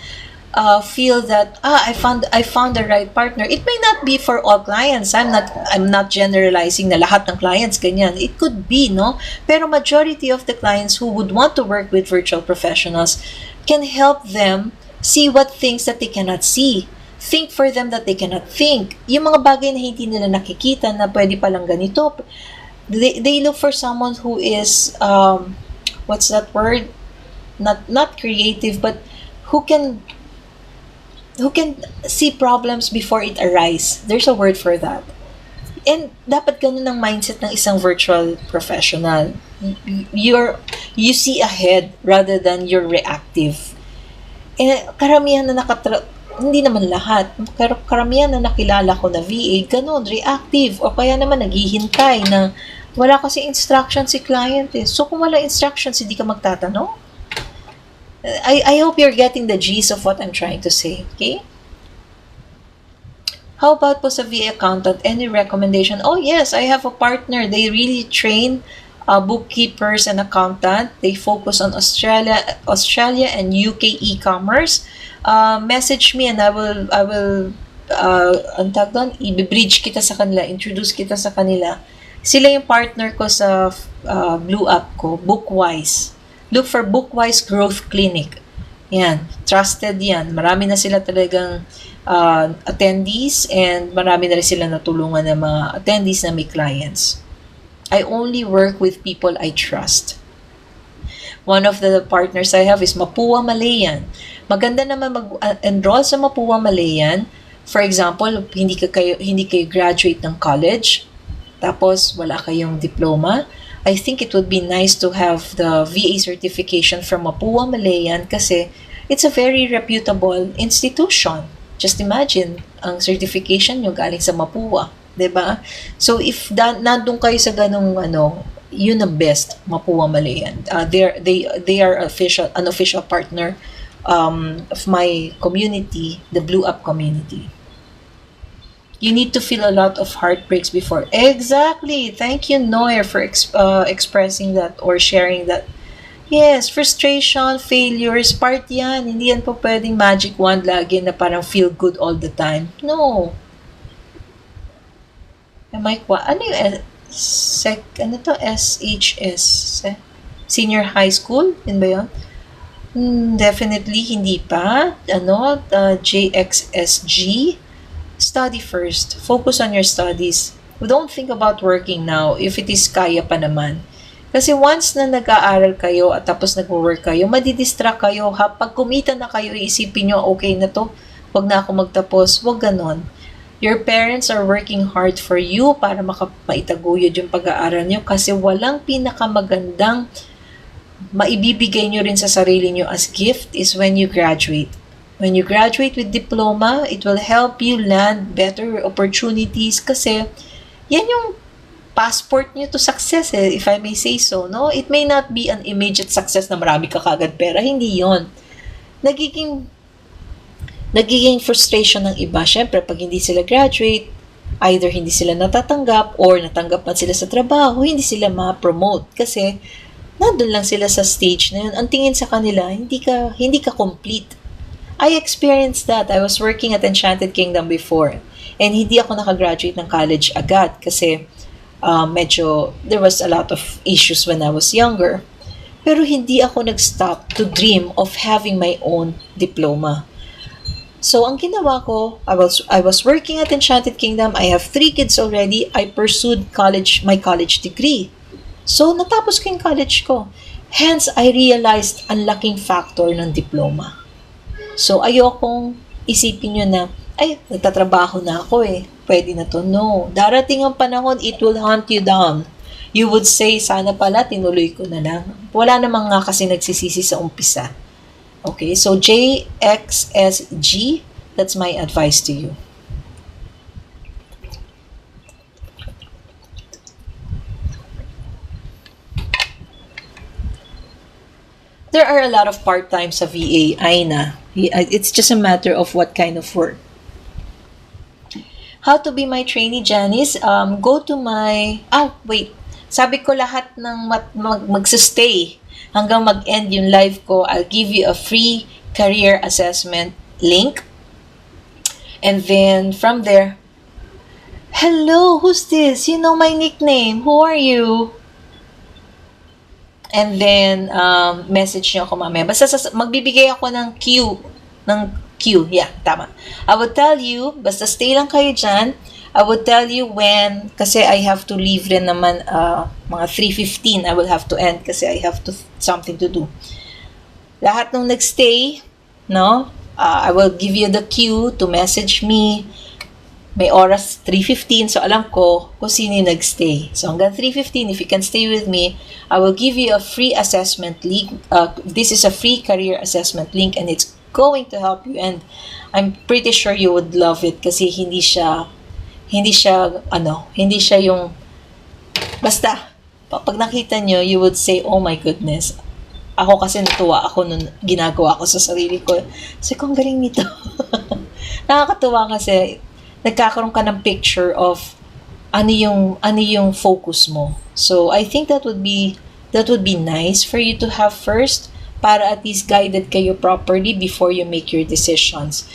feel that I found the right partner. It may not be for all clients. I'm not generalizing na lahat ng clients ganyan. It could be, no? Pero majority of the clients who would want to work with virtual professionals can help them see what things that they cannot see. Think for them that they cannot think. Yung mga bagay na hindi nila nakikita na pwede palang ganito. They look for someone who is what's that word? Not creative, but who can see problems before it arise. There's a word for that. And dapat ganun ang mindset ng isang virtual professional. You see ahead rather than you're reactive. Eh, karamihan na hindi naman lahat, pero karamihan na nakilala ko na VA, ganun, reactive, o kaya naman naghihintay na wala kasi instructions si client eh. So kung wala instructions, hindi ka magtatanong. I hope you're getting the gist of what I'm trying to say, okay? How about po sa VA accountant? Any recommendation? Oh yes, I have a partner. They really train bookkeepers and accountant. They focus on Australia and UK e-commerce. Message me and I will antag doon, i-bridge kita sa kanila, introduce kita sa kanila. Sila yung partner ko sa Blue App ko, Bookwise. Look for Bookwise Growth Clinic. Yan, trusted yan. Marami na sila talagang attendees and marami na rin sila natulungan ng mga attendees na may clients. I only work with people I trust. One of the partners I have is Mapua Malayan. Maganda naman mag-enroll sa Mapua Malayan. For example, hindi kayo graduate ng college, tapos wala kayong diploma. I think it would be nice to have the VA certification from Mapua Malayan kasi it's a very reputable institution. Just imagine, ang certification nyo galing sa Mapua, 'di ba? So if nandun kayo sa ganung yun ang best, Mapua Malayan. They are an official partner of my community, the Blue Up community. You need to feel a lot of heartbreaks before. Exactly. Thank you, Noir, for expressing that or sharing that. Yes, frustration, failures, part yan. Hindi yan po pwedeng magic wand lagi na parang feel good all the time. No. Ano yung SHS? Senior high school? Yun ba yun? Definitely hindi pa. JXSG? Study first. Focus on your studies. Don't think about working now if it is kaya pa naman. Kasi once na nag-aaral kayo at tapos nag-work kayo, madidistract kayo. Pag kumita na kayo, isipin nyo, okay na to, wag na ako magtapos. Wag ganon. Your parents are working hard for you para maitaguyod yung pag-aaral nyo kasi walang pinakamagandang maibibigay nyo rin sa sarili nyo as gift is when you graduate. When you graduate with diploma, it will help you land better opportunities kasi yan yung passport nyo to success if I may say so, no? It may not be an immediate success na marami ka kagad pera, hindi yon. Nagiging frustration ng iba. Syempre, pag hindi sila graduate, either hindi sila natatanggap or natanggap man sila sa trabaho, hindi sila ma-promote kasi nandun lang sila sa stage na yun. Ang tingin sa kanila, hindi ka complete. I experienced that. I was working at Enchanted Kingdom before. And hindi ako nakagraduate ng college agad kasi there was a lot of issues when I was younger. Pero hindi ako nag-stop to dream of having my own diploma. So, ang ginawa ko, I was working at Enchanted Kingdom. I have 3 kids already. I pursued my college degree. So, natapos ko yung college ko. Hence, I realized ang laking factor ng diploma. So, ayokong isipin nyo na, nagtatrabaho na ako pwede na to. No. Darating ang panahon, it will hunt you down. You would say, sana pala, tinuloy ko na lang. Wala namang nga kasi nagsisisi sa umpisa. Okay, so JXSG, that's my advice to you. There are a lot of part-time sa VA, it's just a matter of what kind of work. How to be my trainee, Janice? Go to my... Sabi ko lahat ng magsistay hanggang mag-end yung live ko, I'll give you a free career assessment link. And then from there, hello, who's this? You know my nickname. Who are you? And then, message nyo ako mamaya. Basta magbibigay ako ng Q. Yeah, tama. I would tell you, basta stay lang kayo dyan. I would tell you when, kasi I have to leave rin naman mga 3:15. I will have to end kasi I have something to do. Lahat nung nagstay, no? I will give you the cue to message me. May oras 3:15, so alam ko kung sino yung nagstay. So hanggang 3:15, if you can stay with me, I will give you a free assessment link. This is a free career assessment link and it's going to help you, and I'm pretty sure you would love it kasi hindi siya yung basta pag nakita nyo, you would say, oh my goodness. Ako kasi natuwa ako nung ginagawa ko sa sarili ko. Kasi kung galing nito. Nakakatuwa kasi nagkakaroon ka ng picture of ano yung focus mo. So I think that would be nice for you to have first, para at least guided kayo properly before you make your decisions.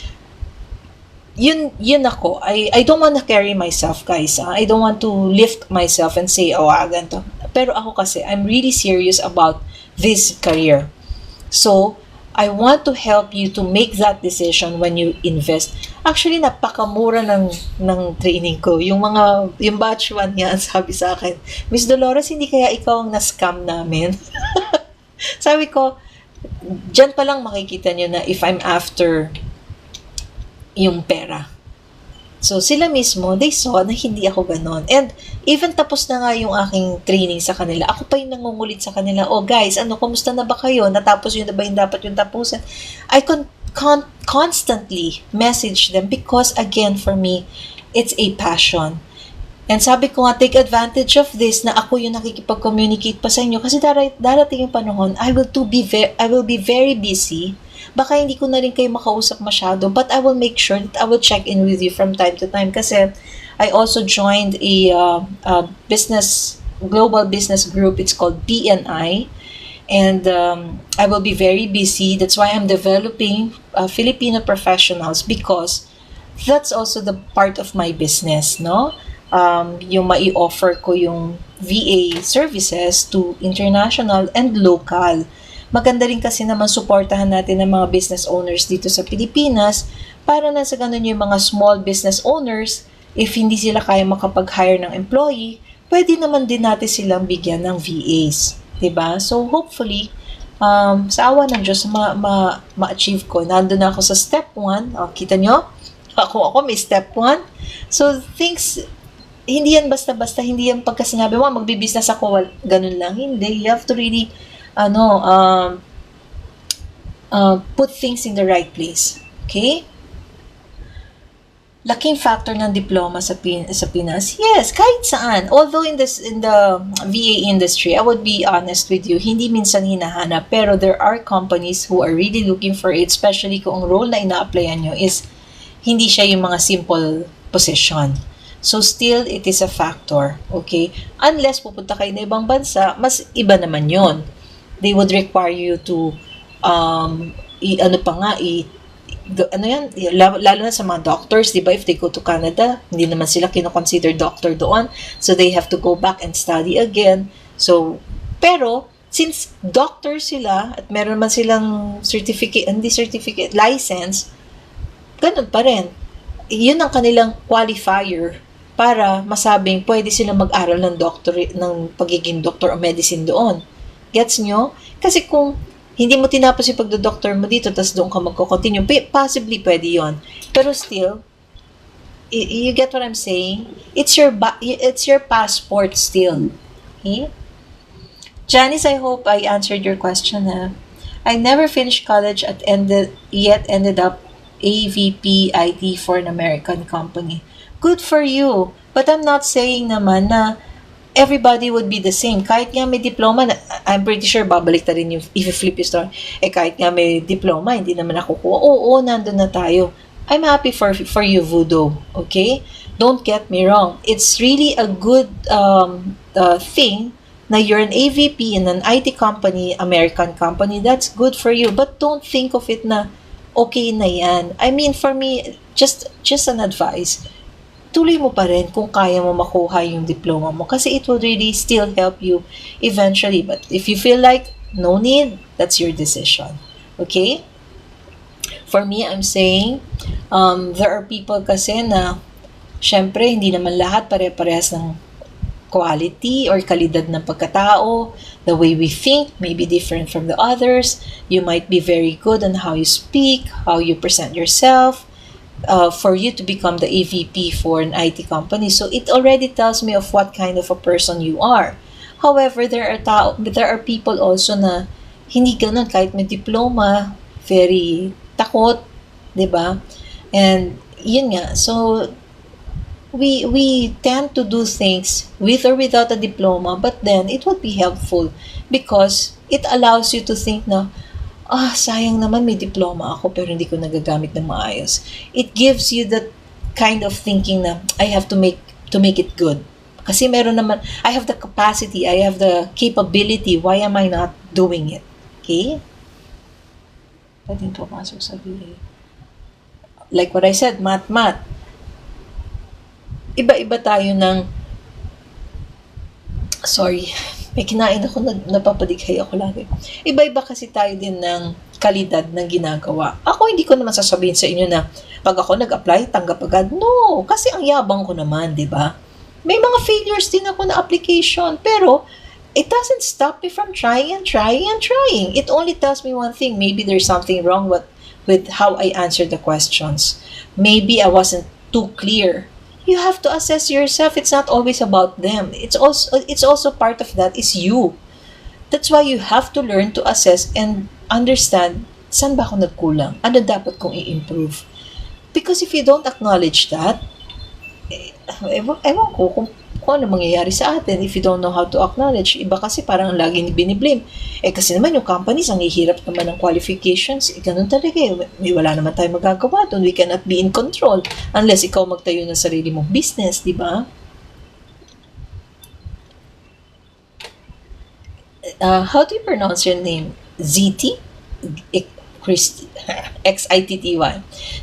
Yun ako. I don't want to carry myself, guys. I don't want to lift myself and say, ganito. Pero ako kasi, I'm really serious about this career. So, I want to help you to make that decision when you invest. Actually, napakamura ng training ko. Yung batch 1 yan, sabi sa akin, Miss Dolores, hindi kaya ikaw ang na-scam namin? Sabi ko, dyan pa lang makikita nyo na if I'm after yung pera. So, sila mismo, they saw na hindi ako ganon. And even tapos na nga yung aking training sa kanila, ako pa yung nangungulit sa kanila, guys, kumusta na ba kayo? Natapos yun na ba yung dapat yung tapusin? I constantly message them because, again, for me, it's a passion. And sabi ko nga, take advantage of this na ako yung nakikipag-communicate pa sa inyo kasi darating yung panahon, I will be very busy. Baka hindi ko na rin kayo makausap masyado, but I will make sure that I will check in with you from time to time kasi I also joined a global business group. It's called BNI, and I will be very busy. That's why I'm developing Filipino professionals because that's also the part of my business, no? Yung mai-offer ko yung VA services to international and local. Maganda rin kasi naman suportahan natin ng mga business owners dito sa Pilipinas para na sa ganun yung mga small business owners, if hindi sila kaya makapag-hire ng employee, pwede naman din natin silang bigyan ng VAs. Diba? So hopefully, sa awa ng Diyos, ma-achieve ko. Nandun na ako sa step 1. Kita nyo? Ako may step 1. So things, hindi yan basta-basta, hindi yan pagka sinabi mo, magbibusiness ako, ganun lang. Hindi. You have to really put things in the right place. Okay? Laking factor ng diploma sa Pinas. Yes, kahit saan. Although in the VA industry, I would be honest with you, hindi minsan hinahanap, pero there are companies who are really looking for it, especially kung ang role na ina-applyan nyo is hindi siya yung mga simple position. So still, it is a factor. Okay? Unless pupunta kayo na ibang bansa, mas iba naman yon. They would require you to lalo na sa mga doctors, di ba? If they go to Canada, hindi naman sila kino-consider doctor doon. So they have to go back and study again. So, pero since doctor sila at meron man silang license, ganun pa rin. Yun ang kanilang qualifier para masabing pwede silang mag-aral ng pagiging doctor o medicine doon. Gets nyo? Kasi kung hindi mo tinapos yung pagdo-doctor mo dito, tapos doon ka magko-continue, possibly pwede yon. Pero still, you get what I'm saying? It's your passport still. Okay? Janice, I hope I answered your question. I never finished college yet ended up AVP IT for an American company. Good for you. But I'm not saying naman na everybody would be the same. Kahit nga may diploma, I'm pretty sure babalik ta rin yung if you flip your story. Kahit nga may diploma, hindi naman nakukuha. Oo, nandun na tayo. I'm happy for you, Voodoo. Okay? Don't get me wrong. It's really a good thing na you're an AVP in an IT company, American company. That's good for you. But don't think of it na okay na yan. I mean, for me, just an advice. Tuloy mo pa rin kung kaya mo makuha yung diploma mo kasi it will really still help you eventually. But if you feel like no need, that's your decision. Okay? For me, I'm saying, there are people kasi na, syempre, hindi naman lahat pare-parehas ng quality or kalidad ng pagkatao. The way we think may be different from the others. You might be very good on how you speak, how you present yourself, for you to become the AVP for an IT company. So it already tells me of what kind of a person you are. However, there are people also na hindi ganun kahit may diploma, very takot, 'di ba? And yun nga. So we tend to do things with or without a diploma, but then it would be helpful because it allows you to think na sayang naman may diploma ako pero hindi ko nagagamit ng maayos. It gives you that kind of thinking na I have to make it good. Kasi meron naman, I have the capacity, I have the capability, why am I not doing it? Okay? Pwedeng pumasok sa VA. Like what I said, math. Iba-iba tayo ng, sorry, may kinain ako, napapadighay ako lagi. Iba-iba kasi tayo din ng kalidad ng ginagawa. Ako, hindi ko naman sasabihin sa inyo na pag ako nag-apply, tanggap agad. No, kasi ang yabang ko naman, di ba? May mga failures din ako na application, pero it doesn't stop me from trying and trying and trying. It only tells me one thing. Maybe there's something wrong with how I answered the questions. Maybe I wasn't too clear. You have to assess yourself. It's not always about them. It's also part of that is you. That's why you have to learn to assess and understand saan ba ako nagkulang? Ano dapat kong i-improve? Because if you don't acknowledge that, ewan ko kung ano mangyayari sa atin if you don't know how to acknowledge. Iba kasi parang lagi biniblame. Kasi naman yung companies, ang hihirap naman ng qualifications. Ganun talaga wala naman tayo magagawa doon. We cannot be in control unless ikaw magtayo ng sarili mong business, di ba? How do you pronounce your name? ZT? XITTY.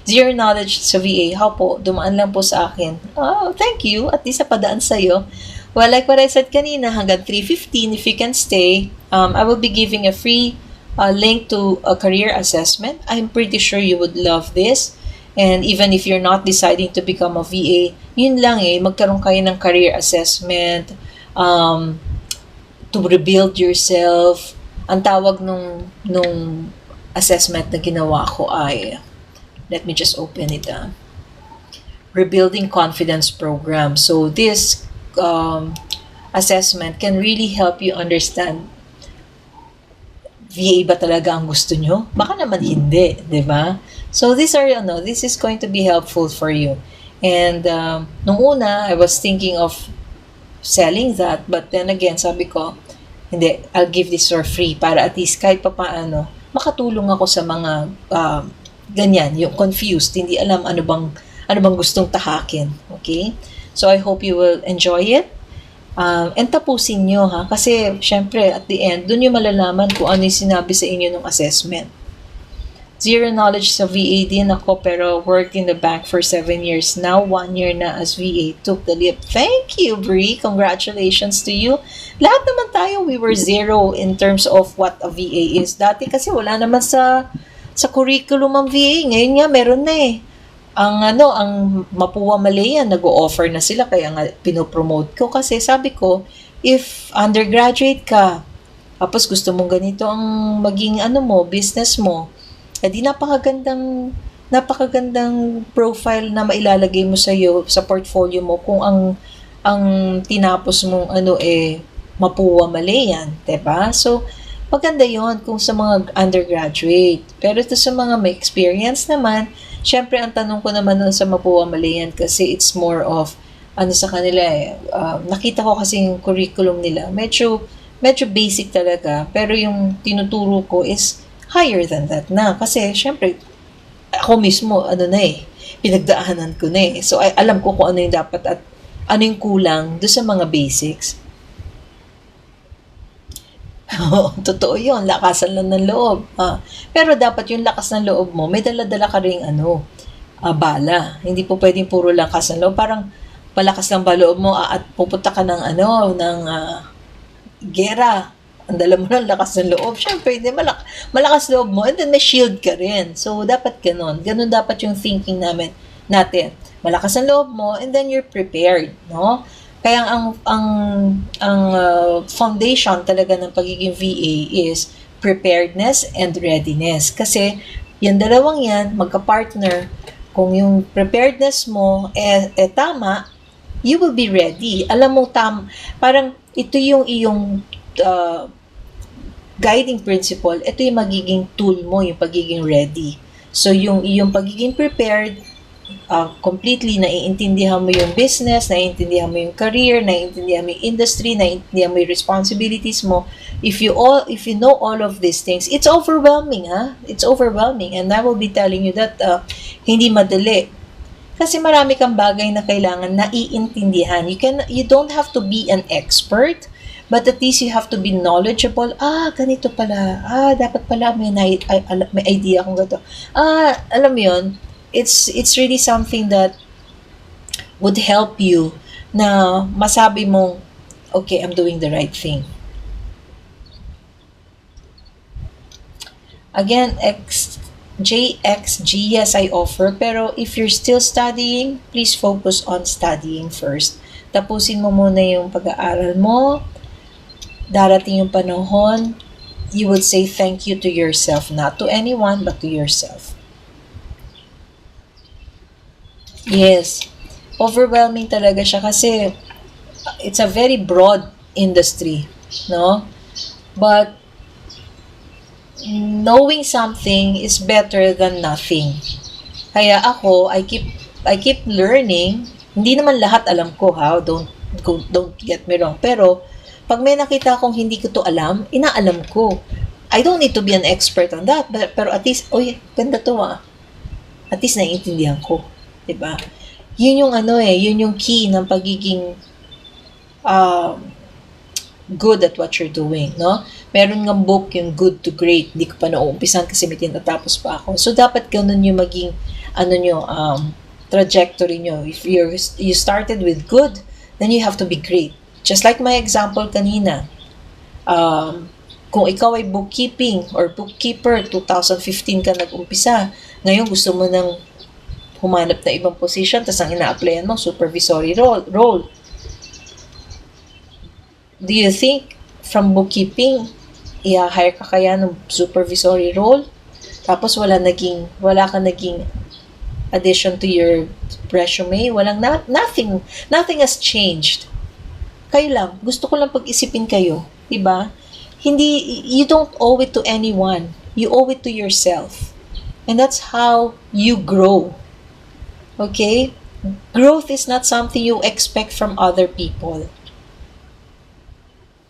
Zero knowledge sa VA. How po? Dumaan lang po sa akin. Oh, thank you. At least napadaan sa'yo. Well, like what I said kanina, hanggang 3:15, if you can stay, I will be giving a free link to a career assessment. I'm pretty sure you would love this. And even if you're not deciding to become a VA, yun lang magkaroon kayo ng career assessment, to rebuild yourself. Ang tawag nung assessment na ginawa ko ay, let me just open it, Rebuilding Confidence Program. So this assessment can really help you understand, VA ba talaga ang gusto nyo? Baka naman hindi, di ba? So this is going to be helpful for you. And nung una, I was thinking of selling that, but then again, sabi ko, hindi, I'll give this for free para at least kahit pa paano, makatulong ako sa mga ganyan, yung confused, hindi alam ano bang gustong tahakin. Okay? So I hope you will enjoy it. And tapusin nyo, ha? Kasi, syempre, at the end, dun yung malalaman kung ano yung sinabi sa inyo ng assessment. Zero knowledge sa VA din ako, pero worked in the bank for 7 years. Now, 1 year na as VA. Took the leap. Thank you, Brie. Congratulations to you. Lahat naman tayo, we were zero in terms of what a VA is. Dati kasi wala naman sa curriculum ang VA. Ngayon nga, meron na ang Mapua Malaya, nag-o-offer na sila, kaya nga pinopromote ko. Kasi sabi ko, if undergraduate ka, tapos gusto mong ganito ang maging business mo, di napakagandang profile na mailalagay mo sa portfolio mo kung ang tinapos mong Mapua Malayan, 'di ba? So maganda 'yon kung sa mga undergraduate. Pero ito sa mga may experience naman, syempre ang tanong ko naman nun sa Mapua Malayan kasi it's more of sa kanila nakita ko kasi yung curriculum nila. Medyo basic talaga, pero yung tinuturo ko is higher than that na. Kasi, syempre, Ako mismo, ano na eh, pinagdaanan ko na eh. So, alam ko kung ano yung dapat at ano yung kulang do sa mga basics. Oo, totoo yun. Lakasan lang ng loob. Pero dapat yung lakas ng loob mo, may dala-dala ka ring bala. Hindi po pwedeng puro lakas ng loob. Parang palakas lang ba loob mo at pupunta ka ng gera. Ang dala mo ng lakas ng loob. Siyempre, hindi malakas loob mo and then may shield ka rin. So, dapat ganun. Ganun dapat yung thinking natin. Malakas ang loob mo and then you're prepared, no? Kaya ang foundation talaga ng pagiging VA is preparedness and readiness. Kasi yung dalawang yan, magka-partner, kung yung preparedness mo tama, you will be ready. Alam mo, parang ito yung iyong guiding principle, ito yung magiging tool mo, yung pagiging ready. So, yung iyong pagiging prepared, completely naiintindihan mo yung business, naiintindihan mo yung career, naiintindihan mo yung industry, naiintindihan mo yung responsibilities mo. If you know all of these things, it's overwhelming, It's overwhelming. And I will be telling you that hindi madali. Kasi marami kang bagay na kailangan naiintindihan. You don't have to be an expert, but at least you have to be knowledgeable. Ganito pala. Dapat pala may idea akong ganito. Alam mo yun, it's really something that would help you na masabi mong, okay, I'm doing the right thing. Again, JXG, yes, I offer. Pero if you're still studying, please focus on studying first. Tapusin mo muna yung pag-aaral mo. Darating yung panahon, you would say thank you to yourself, not to anyone, but to yourself. Yes, overwhelming talaga siya kasi it's a very broad industry, no? But knowing something is better than nothing. Kaya ako, I keep learning. Hindi naman lahat alam ko, don't get me wrong. Pero pag may nakita akong hindi ko to alam, inaalam ko. I don't need to be an expert on that, pero at least, ganda to At least naiintindihan ko. Diba? Yun yung yun yung key ng pagiging good at what you're doing, no? Meron ng book yung Good to Great. Hindi ko pa nauumpisan kasi may tinatapos pa ako. So, dapat ganun yung maging, trajectory nyo. If you started with good, then you have to be great. Just like my example kanina. Kung ikaw ay bookkeeping or bookkeeper, 2015 ka nag-umpisa, ngayon gusto mo nang humanap na ibang position, tapos ang ina-applyan mo, supervisory role. Do you think from bookkeeping, i-hire ka kaya ng supervisory role? Tapos wala ka naging addition to your resume? Nothing has changed. Kayo lang, gusto ko lang pag-isipin kayo, diba? You don't owe it to anyone. You owe it to yourself. And that's how you grow. Okay? Growth is not something you expect from other people.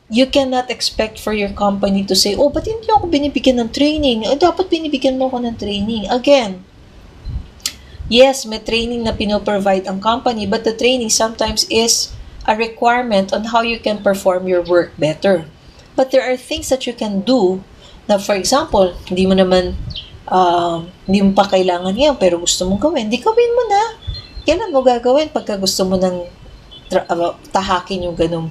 You cannot expect for your company to say, ba't hindi ako binibigyan ng training? Dapat binibigyan mo ako ng training. Again, yes, may training na pinoprovide ang company, but the training sometimes is a requirement on how you can perform your work better. But there are things that you can do na, for example, hindi mo pa kailangan yan, pero gusto mong gawin, di gawin mo na. Kailan mo gagawin pagka gusto mo nang tahakin yung ganung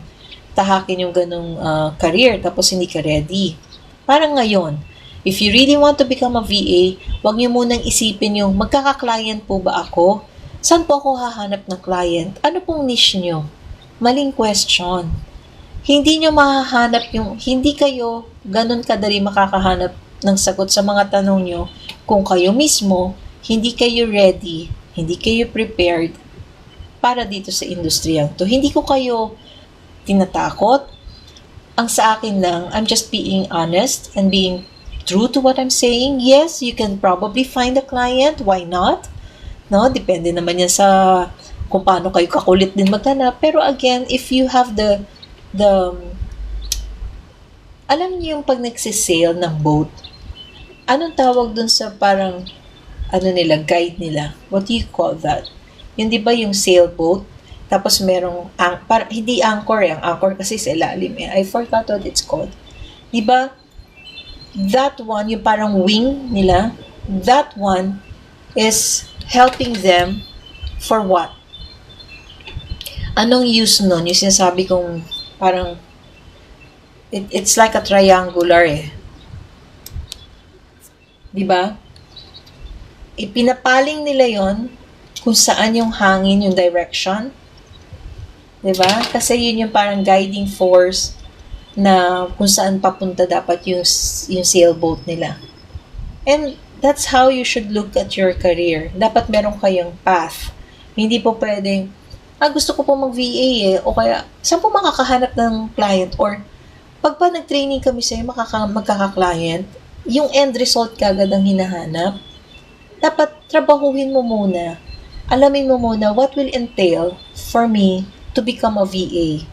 career, tapos hindi ka ready. Parang ngayon, if you really want to become a VA, wag niyo munang isipin yung, magkaka-client po ba ako? Saan po ako hahanap ng client? Ano pong niche nyo? Maling question. Hindi kayo ganun kadali makakahanap ng sagot sa mga tanong nyo kung kayo mismo, hindi kayo ready, hindi kayo prepared para dito sa industriyang to. Hindi ko kayo tinatakot. Ang sa akin lang, I'm just being honest and being true to what I'm saying. Yes, you can probably find a client. Why not? No, depende naman yan sa kung paano kayo kakulit din maghanap. Pero again, if you have the alam niyo yung pag nagsisale ng boat, anong tawag dun sa parang ano nila, guide nila. What do you call that? Yung di ba yung sailboat? Tapos merong, hindi anchor ang anchor kasi sa ilalim eh. I forgot what it's called. Di ba? That one, yung parang wing nila, that one is helping them for what? Anong use nun? Yung sinasabi kong parang, it's like a triangular eh. Di ba? Ipinapaling nila yon kung saan yung hangin, yung direction. Diba? Kasi yun yung parang guiding force na kung saan papunta dapat yung sailboat nila. And that's how you should look at your career. Dapat meron kayong path. Hindi po pwedeng, gusto ko po mag-VA eh, o kaya, saan po makakahanap ng client? Or, pag pa nag-training kami sa'yo, magkaka-client, yung end result kagad ang hinahanap. Dapat trabahuhin mo muna. Alamin mo muna what will entail for me to become a VA.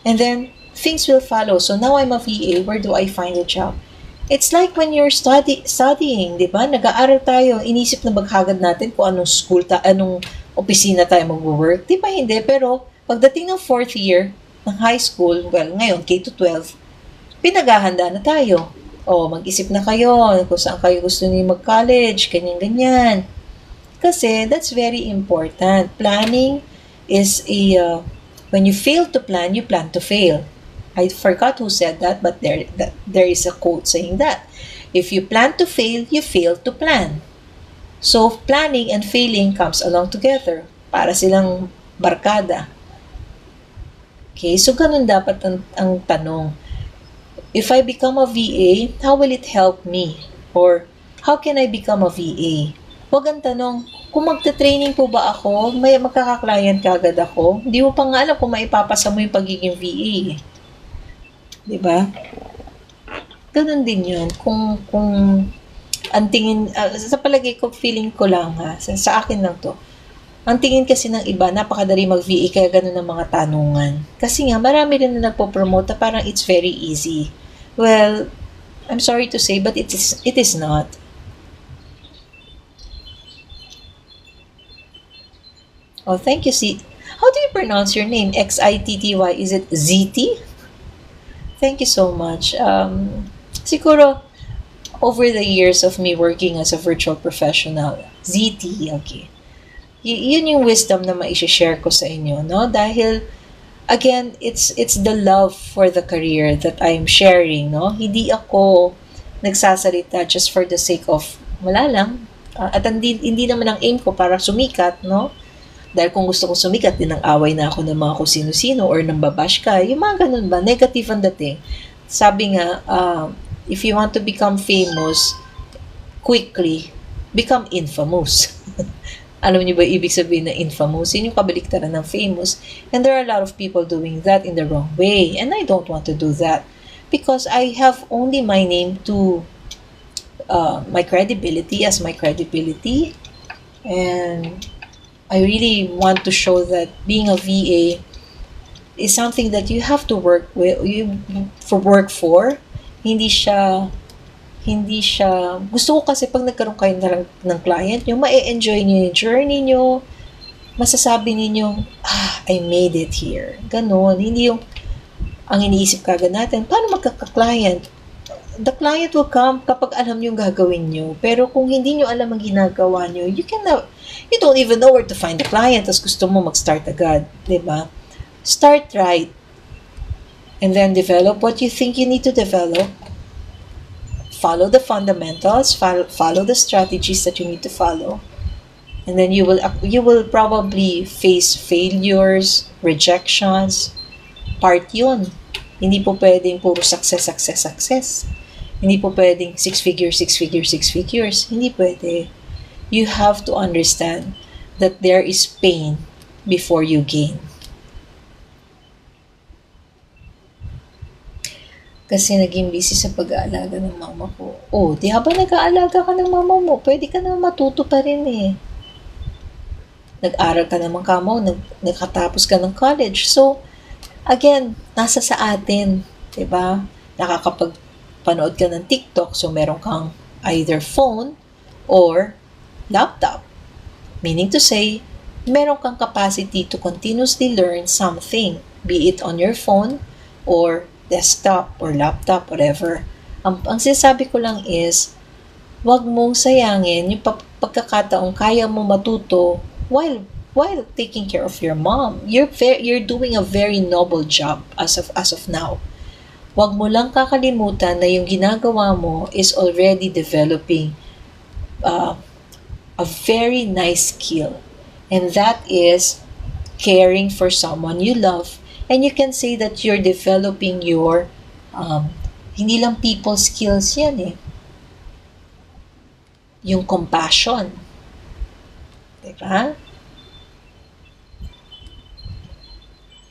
And then, things will follow. So now I'm a VA, where do I find a job? It's like when you're studying, di ba? Nag-aaral tayo, inisip na maghagad natin kung anong school, anong opisina tayo mag-work. Di ba hindi? Pero, pagdating ng 4th year ng high school, well, ngayon, K-12, pinaghahanda na tayo. O, mag-isip na kayo kung saan kayo gusto niyo mag-college, ganyan-ganyan. Kasi, that's very important. Planning is when you fail to plan, you plan to fail. I forgot who said that, but there is a quote saying that. If you plan to fail, you fail to plan. So, planning and failing comes along together. Para silang barkada. Okay, so ganun dapat ang tanong. If I become a VA, how will it help me? Or, how can I become a VA? Huwag ang tanong, kung magta-training po ba ako, may magkaka-client kagad ako, hindi mo pa nga alam kung maipapasa mo yung pagiging VA. Diba? Ganun din yun. Kung ang tingin, sa palagay ko, feeling ko lang ha, sa akin lang to, ang tingin kasi ng iba, napakadali mag-VA, kaya ganun ang mga tanungan. Kasi nga, marami rin na nagpo-promote na parang it's very easy. Well, I'm sorry to say, but it is not. Oh, thank you, C. How do you pronounce your name? Xitty? Is it ZT? Thank you so much. Siguro, over the years of me working as a virtual professional, ZT, okay. Yun yung wisdom na ma-share ko sa inyo, no? Dahil, again, it's the love for the career that I'm sharing, no? Hindi ako nagsasalita just for the sake of, wala lang. At hindi naman ang aim ko para sumikat, no? Dahil kung gusto ko sumikat, din ang away na ako ng mga kung sino-sino or nang babash ka. Yung mga ganun ba? Negative ang dating. Sabi nga, if you want to become famous quickly, become infamous. Alam niyo ba ibig sabihin na infamous? Yun yung kabaliktaran ng famous. And there are a lot of people doing that in the wrong way. And I don't want to do that. Because I have only my name to my credibility as my credibility. And I really want to show that being a VA is something that you have to work for. Hindi siya, gusto ko kasi pag nagkaroon kayo ng client nyo, ma-enjoy nyo yung journey nyo, masasabi ninyo, I made it here. Ganon. Hindi yung, ang iniisip kagad natin, paano magkaka-client? The client will come kapag alam nyo yung gagawin nyo. Pero kung hindi nyo alam ang ginagawa nyo, you don't even know where to find the client, tapos gusto mo mag-start agad. Diba? Start right. And then develop what you think you need to develop. Follow the fundamentals, follow the strategies that you need to follow. And then you will probably face failures, rejections. Part yun. Hindi po pwedeng puro success. Hindi po pwedeng 6 figures. Hindi pwede. You have to understand that there is pain before you gain. Kasi naging busy sa pag-aalaga ng mama ko. Oh, di habang nag-aalaga ka ng mama mo, pwede ka naman matuto pa rin eh. Nag-aral ka naman kamo, nakatapos ka ng college. So, again, nasa sa atin, diba? Nakakapagpanood ka ng TikTok, so meron kang either phone or laptop. Meaning to say, meron kang capacity to continuously learn something, be it on your phone or desktop or laptop, whatever. Ang sinasabi ko lang is, wag mong sayangin yung pagkakataong kaya mo matuto while taking care of your mom. You're doing a very noble job as of now. Wag mo lang kakalimutan na yung ginagawa mo is already developing uh, a very nice skill. And that is caring for someone you love. And you can say that you're developing your, hindi lang people skills yan eh. Yung compassion. Diba?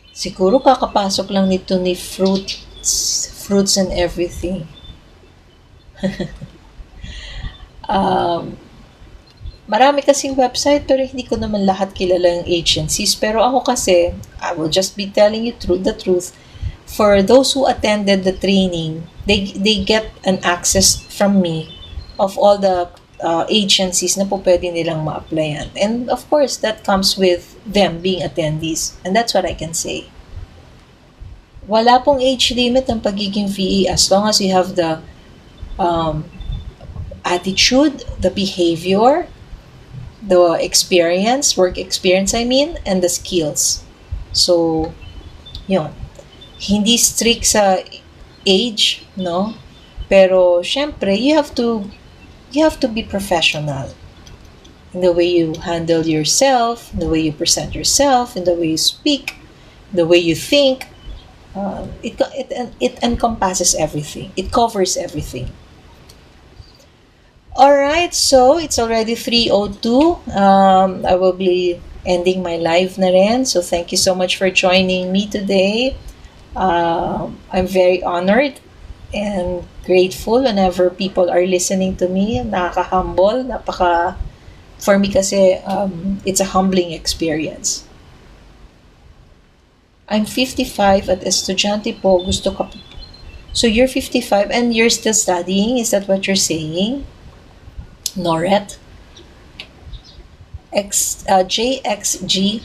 Siguro kakapasok lang nito ni fruits and everything. Marami kasing website pero hindi ko naman lahat kilala yung agencies. Pero ako kasi, I will just be telling you the truth. For those who attended the training, they get an access from me of all the agencies na po pwede nilang ma-applyan. And of course, that comes with them being attendees. And that's what I can say. Wala pong age limit ang pagiging VA as long as you have the attitude, the behavior, the experience, work experience and the skills. So, yun. Hindi strict sa age, no? Pero, syempre, you have to be professional in the way you handle yourself, in the way you present yourself, in the way you speak, the way you think. It encompasses everything. It covers everything. Alright, so it's already 3:02. I will be ending my live na rin. So thank you so much for joining me today. I'm very honored and grateful whenever people are listening to me. Nakaka-humble. For me kasi, it's a humbling experience. I'm 55 at estudyante po. Gusto ka. So you're 55 and you're still studying? Is that what you're saying? Noret? JXG,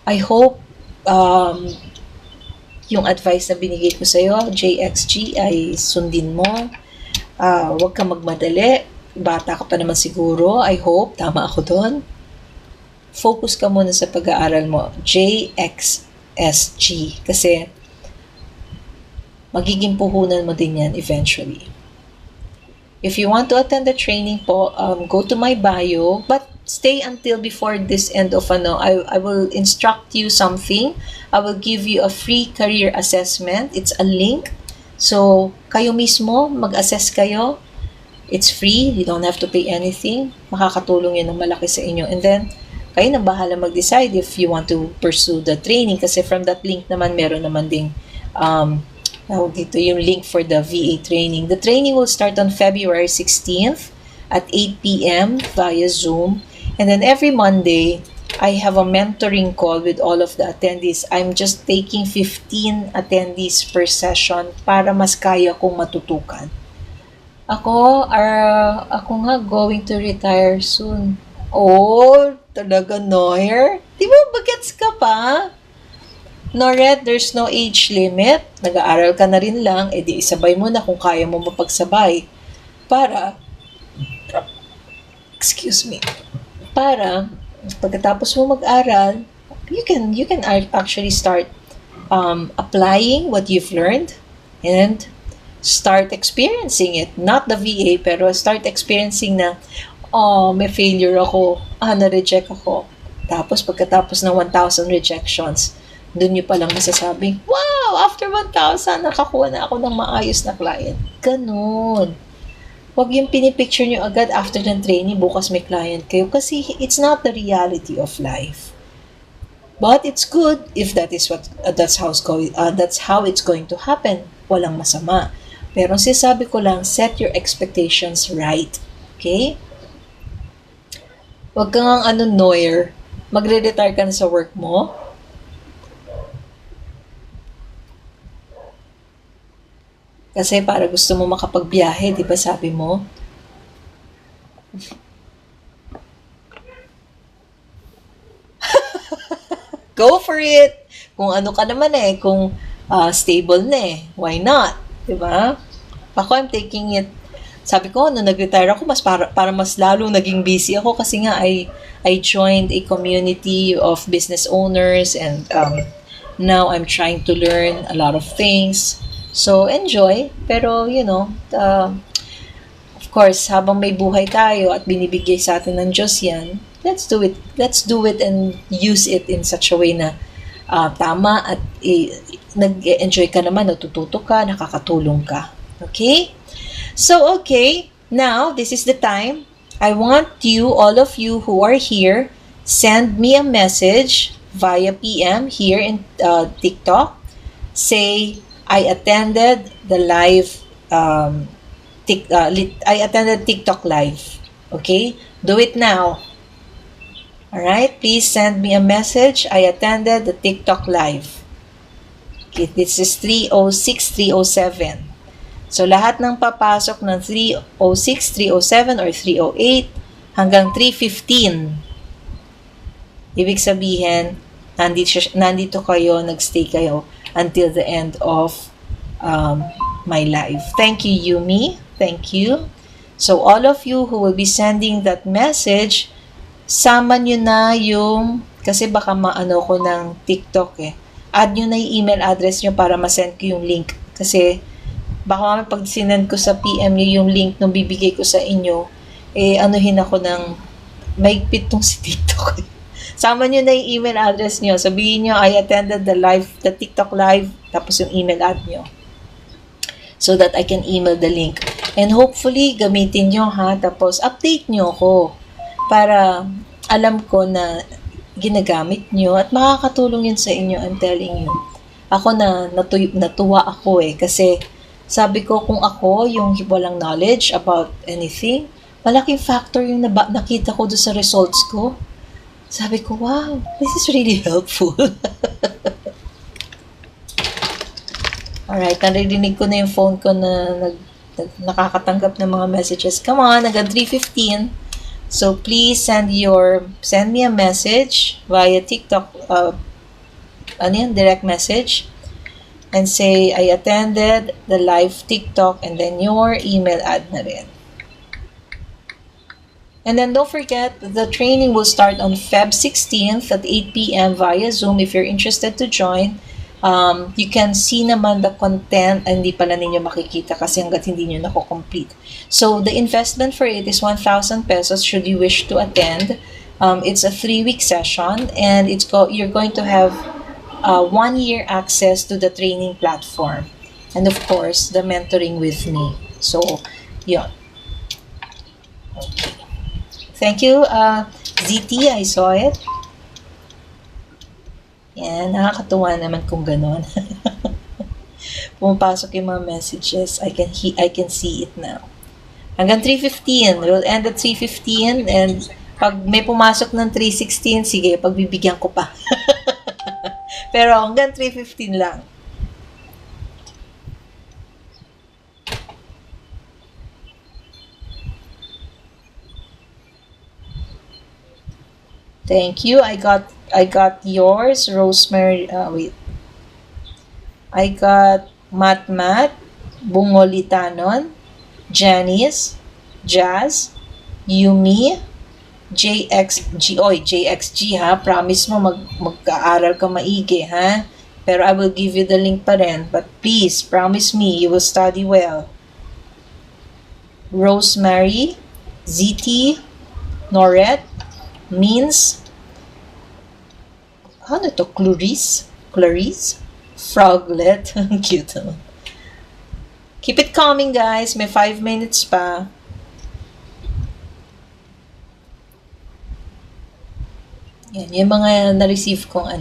I hope yung advice na binigay ko sa'yo, JXG, ay sundin mo. Huwag ka magmadali. Bata ka pa naman siguro. I hope. Tama ako doon. Focus ka muna sa pag-aaral mo. JXSG. Kasi magiging puhunan mo din yan eventually. If you want to attend the training po, go to my bio, but stay until before this end of I will instruct you something. I will give you a free career assessment. It's a link. So, kayo mismo, mag-assess kayo. It's free. You don't have to pay anything. Makakatulong yun ng malaki sa inyo. And then, kayo na bahala mag-decide if you want to pursue the training. Kasi from that link naman, meron naman ding dito yung link for the VA training. The training will start on February 16th at 8 p.m. via Zoom. And then every Monday, I have a mentoring call with all of the attendees. I'm just taking 15 attendees per session para mas kaya kong matutukan. Ako nga going to retire soon. Oh, talaga, Noyer? Di ba bagets ka pa? Noret, there's no age limit. Nag-aaral ka na rin lang, edi isabay mo na kung kaya mo mapagsabay. Para pagkatapos mo mag-aral, you can actually start applying what you've learned and start experiencing it. Not the VA, pero start experiencing na, may failure ako, na-reject ako. Tapos pagkatapos ng 1,000 rejections, doon nyo palang masasabing, wow, after 1,000, nakakuha na ako ng maayos na client. Ganun. Huwag yung pinipicture nyo agad after ng training, bukas may client kayo. Kasi it's not the reality of life. But it's good if that's how it's going to happen. Walang masama. Pero sinasabi ko lang, set your expectations right. Okay? Huwag kang Noyer, magre-retire ka na sa work mo. Kasi para gusto mo makapagbiyahe, di ba sabi mo? Go for it! Kung ano ka naman kung stable na why not? Diba? Ako, I'm taking it. Sabi ko, nung nag-retire ako, para mas lalong naging busy ako kasi nga I joined a community of business owners and now I'm trying to learn a lot of things. So, enjoy. Pero, of course, habang may buhay tayo at binibigay sa atin ng Diyos yan, let's do it. Let's do it and use it in such a way na tama at nag-enjoy ka naman, natututo ka, nakakatulong ka. Okay? So, okay. Now, this is the time. I want you, all of you who are here, send me a message via PM here in TikTok. Say, I attended the live, I attended TikTok live. Okay? Do it now. Alright? Please send me a message. I attended the TikTok live. Okay, this is 306, 307. So, lahat ng papasok ng 306, 307, or 308 hanggang 315. Ibig sabihin, nandito kayo, nagstay kayo until the end of my live. Thank you, Yumi. Thank you. So, all of you who will be sending that message, sama nyo na yung, kasi baka maano ko ng TikTok add nyo na yung email address nyo para masend ko yung link. Kasi, baka pag sinend ko sa PM nyo yung link nung bibigay ko sa inyo, anuhin ako ng maigpit tong si TikTok. Sama nyo na yung email address nyo. Sabihin nyo, I attended the TikTok live, tapos yung email ad nyo. So that I can email the link. And hopefully, gamitin nyo tapos update nyo ako para alam ko na ginagamit nyo at makakatulong yun sa inyo. I'm telling you. Ako natuwa ako kasi sabi ko kung ako yung walang knowledge about anything, malaking factor yung nakita ko doon sa results ko. Sabi ko, wow, this is really helpful. Alright, naririnig ko na yung phone ko na nakakatanggap ng mga messages. Come on, hanggang 3:15. So, please send me a message via TikTok, direct message, and say, I attended the live TikTok, and then your email ad na rin. And then don't forget, the training will start on Feb 16th at 8 p.m. via Zoom. If you're interested to join, you can see naman the content, hindi pala ninyo makikita kasi hanggat hindi nyo nako-complete. So, the investment for it is 1,000 pesos should you wish to attend. It's a 3-week session, and you're going to have 1-year access to the training platform. And of course, the mentoring with me. So, yun. Okay. Thank you, ZT. I saw it. Yan, nakakatuwa naman kung ganon. Pumapasok yung mga messages. I can see it now. Hanggang 3:15. We'll end at 3:15, and pag may pumasok ng 3:16, sige, pagbibigyan ko pa. Pero hanggang 3:15 lang. Thank you. I got yours, Rosemary. Wait. I got Matmat, Bungolitanon, Janice, Jazz, Yumi, JXG. Oy, JXG Promise mo mag-aaral ka maigi Pero I will give you the link pa rin. But please, promise me, you will study well. Rosemary, ZT, Norette, Means, ano to? Clarice? Froglet. Cute. Keep it coming, guys. May 5 minutes pa. Yan, yung mga na-receive kong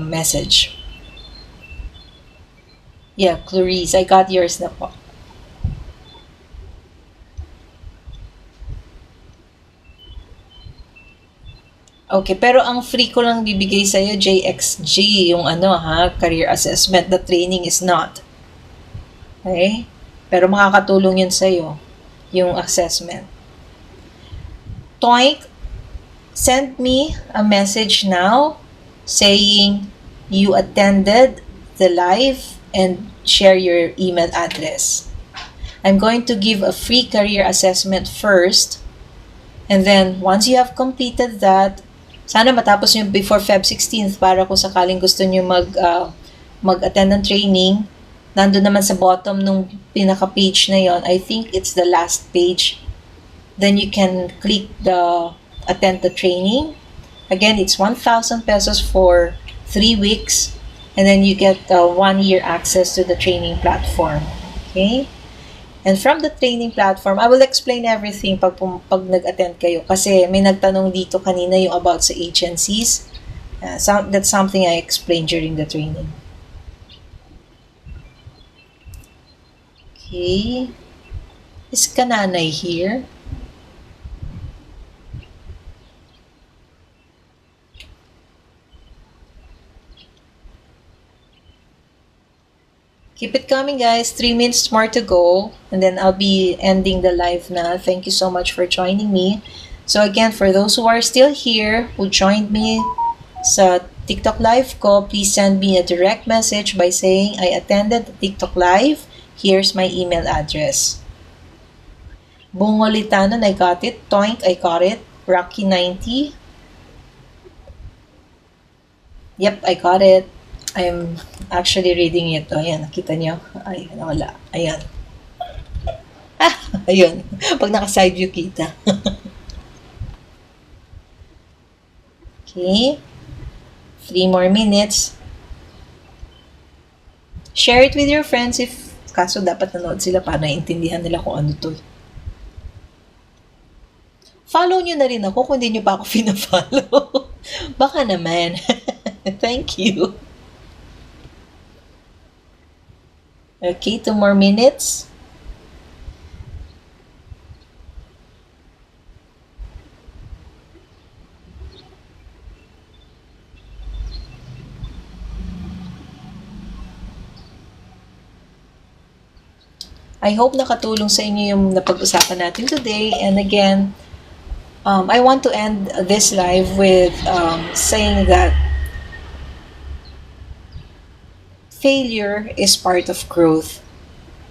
message. Yeah, Clarice. I got yours na po. Okay, pero ang free ko lang bibigay sa'yo, JXG, yung career assessment. The training is not. Okay? Pero makakatulong yun sa'yo, yung assessment. Toink, send me a message now saying you attended the live and share your email address. I'm going to give a free career assessment first, and then once you have completed that, sana matapos nyo before Feb 16th para kung sakaling gusto nyo mag-attend ng training, nandun naman sa bottom nung pinaka-page na yon. I think it's the last page. Then you can click the attend the training. Again, it's 1,000 pesos for 3 weeks, and then you get 1 year access to the training platform. Okay? And from the training platform, I will explain everything pag nag-attend kayo. Kasi may nagtanong dito kanina yung about sa agencies. That's something I explained during the training. Okay. Is Kananay here? Keep it coming, guys. 3 minutes more to go. And then I'll be ending the live now. Thank you so much for joining me. So again, for those who are still here, who joined me sa TikTok live ko, please send me a direct message by saying, I attended the TikTok live. Here's my email address. Bungolitanon, I got it. Toink, I got it. Rocky 90. Yep, I got it. I'm actually reading it. Ayan, nakita niyo? Ay, wala. Ayan. Ayun. Pag naka-side view, kita. Okay. 3 more minutes. Share it with your friends if kaso dapat nanood sila para naiintindihan nila kung ano to. Follow nyo na rin ako kung hindi nyo pa ako pina-follow. Baka naman. Thank you. Okay, 2 more minutes. I hope nakatulong sa inyo yung napag-usapan natin today. And again, I want to end this live with saying that failure is part of growth,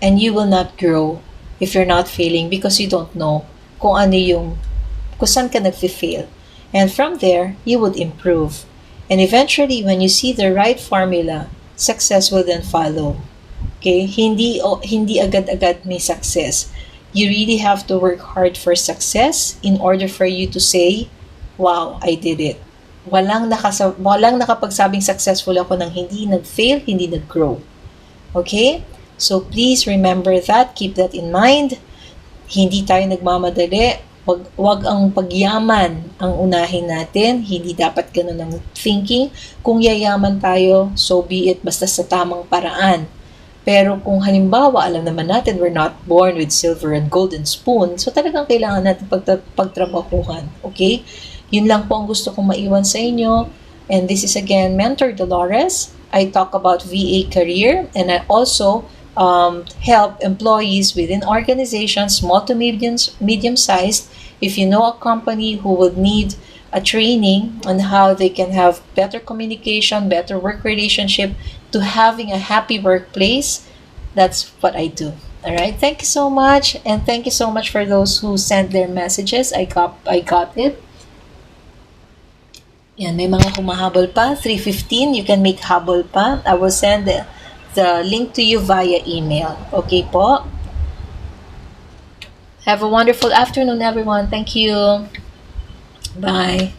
and you will not grow if you're not failing because you don't know kung saan ka nagfi-fail. And from there, you would improve. And eventually, when you see the right formula, success will then follow. Okay? Hindi agad-agad may success. You really have to work hard for success in order for you to say, wow, I did it. Walang nakapagsabing successful ako nang hindi nag-fail, hindi nag-grow. Okay? So please remember that. Keep that in mind. Hindi tayo nagmamadali. Wag ang pagyaman ang unahin natin. Hindi dapat ganun ang thinking. Kung yayaman tayo, so be it, basta sa tamang paraan. Pero kung halimbawa, alam naman natin, we're not born with silver and golden spoon, so talagang kailangan natin pagtrabahuhan. Okay? Yun lang po ang gusto kong maiwan sa inyo. And this is again, Mentor Dolores. I talk about VA career, and I also help employees within organizations, small to medium-sized. If you know a company who would need a training on how they can have better communication, better work relationship, to having a happy workplace, that's what I do. All right. Thank you so much, and thank you so much for those who sent their messages. I got it. Yan, may mga humahabol pa. 3:15, you can make habol pa. I will send the link to you via email. Okay po? Have a wonderful afternoon, everyone. Thank you. Bye.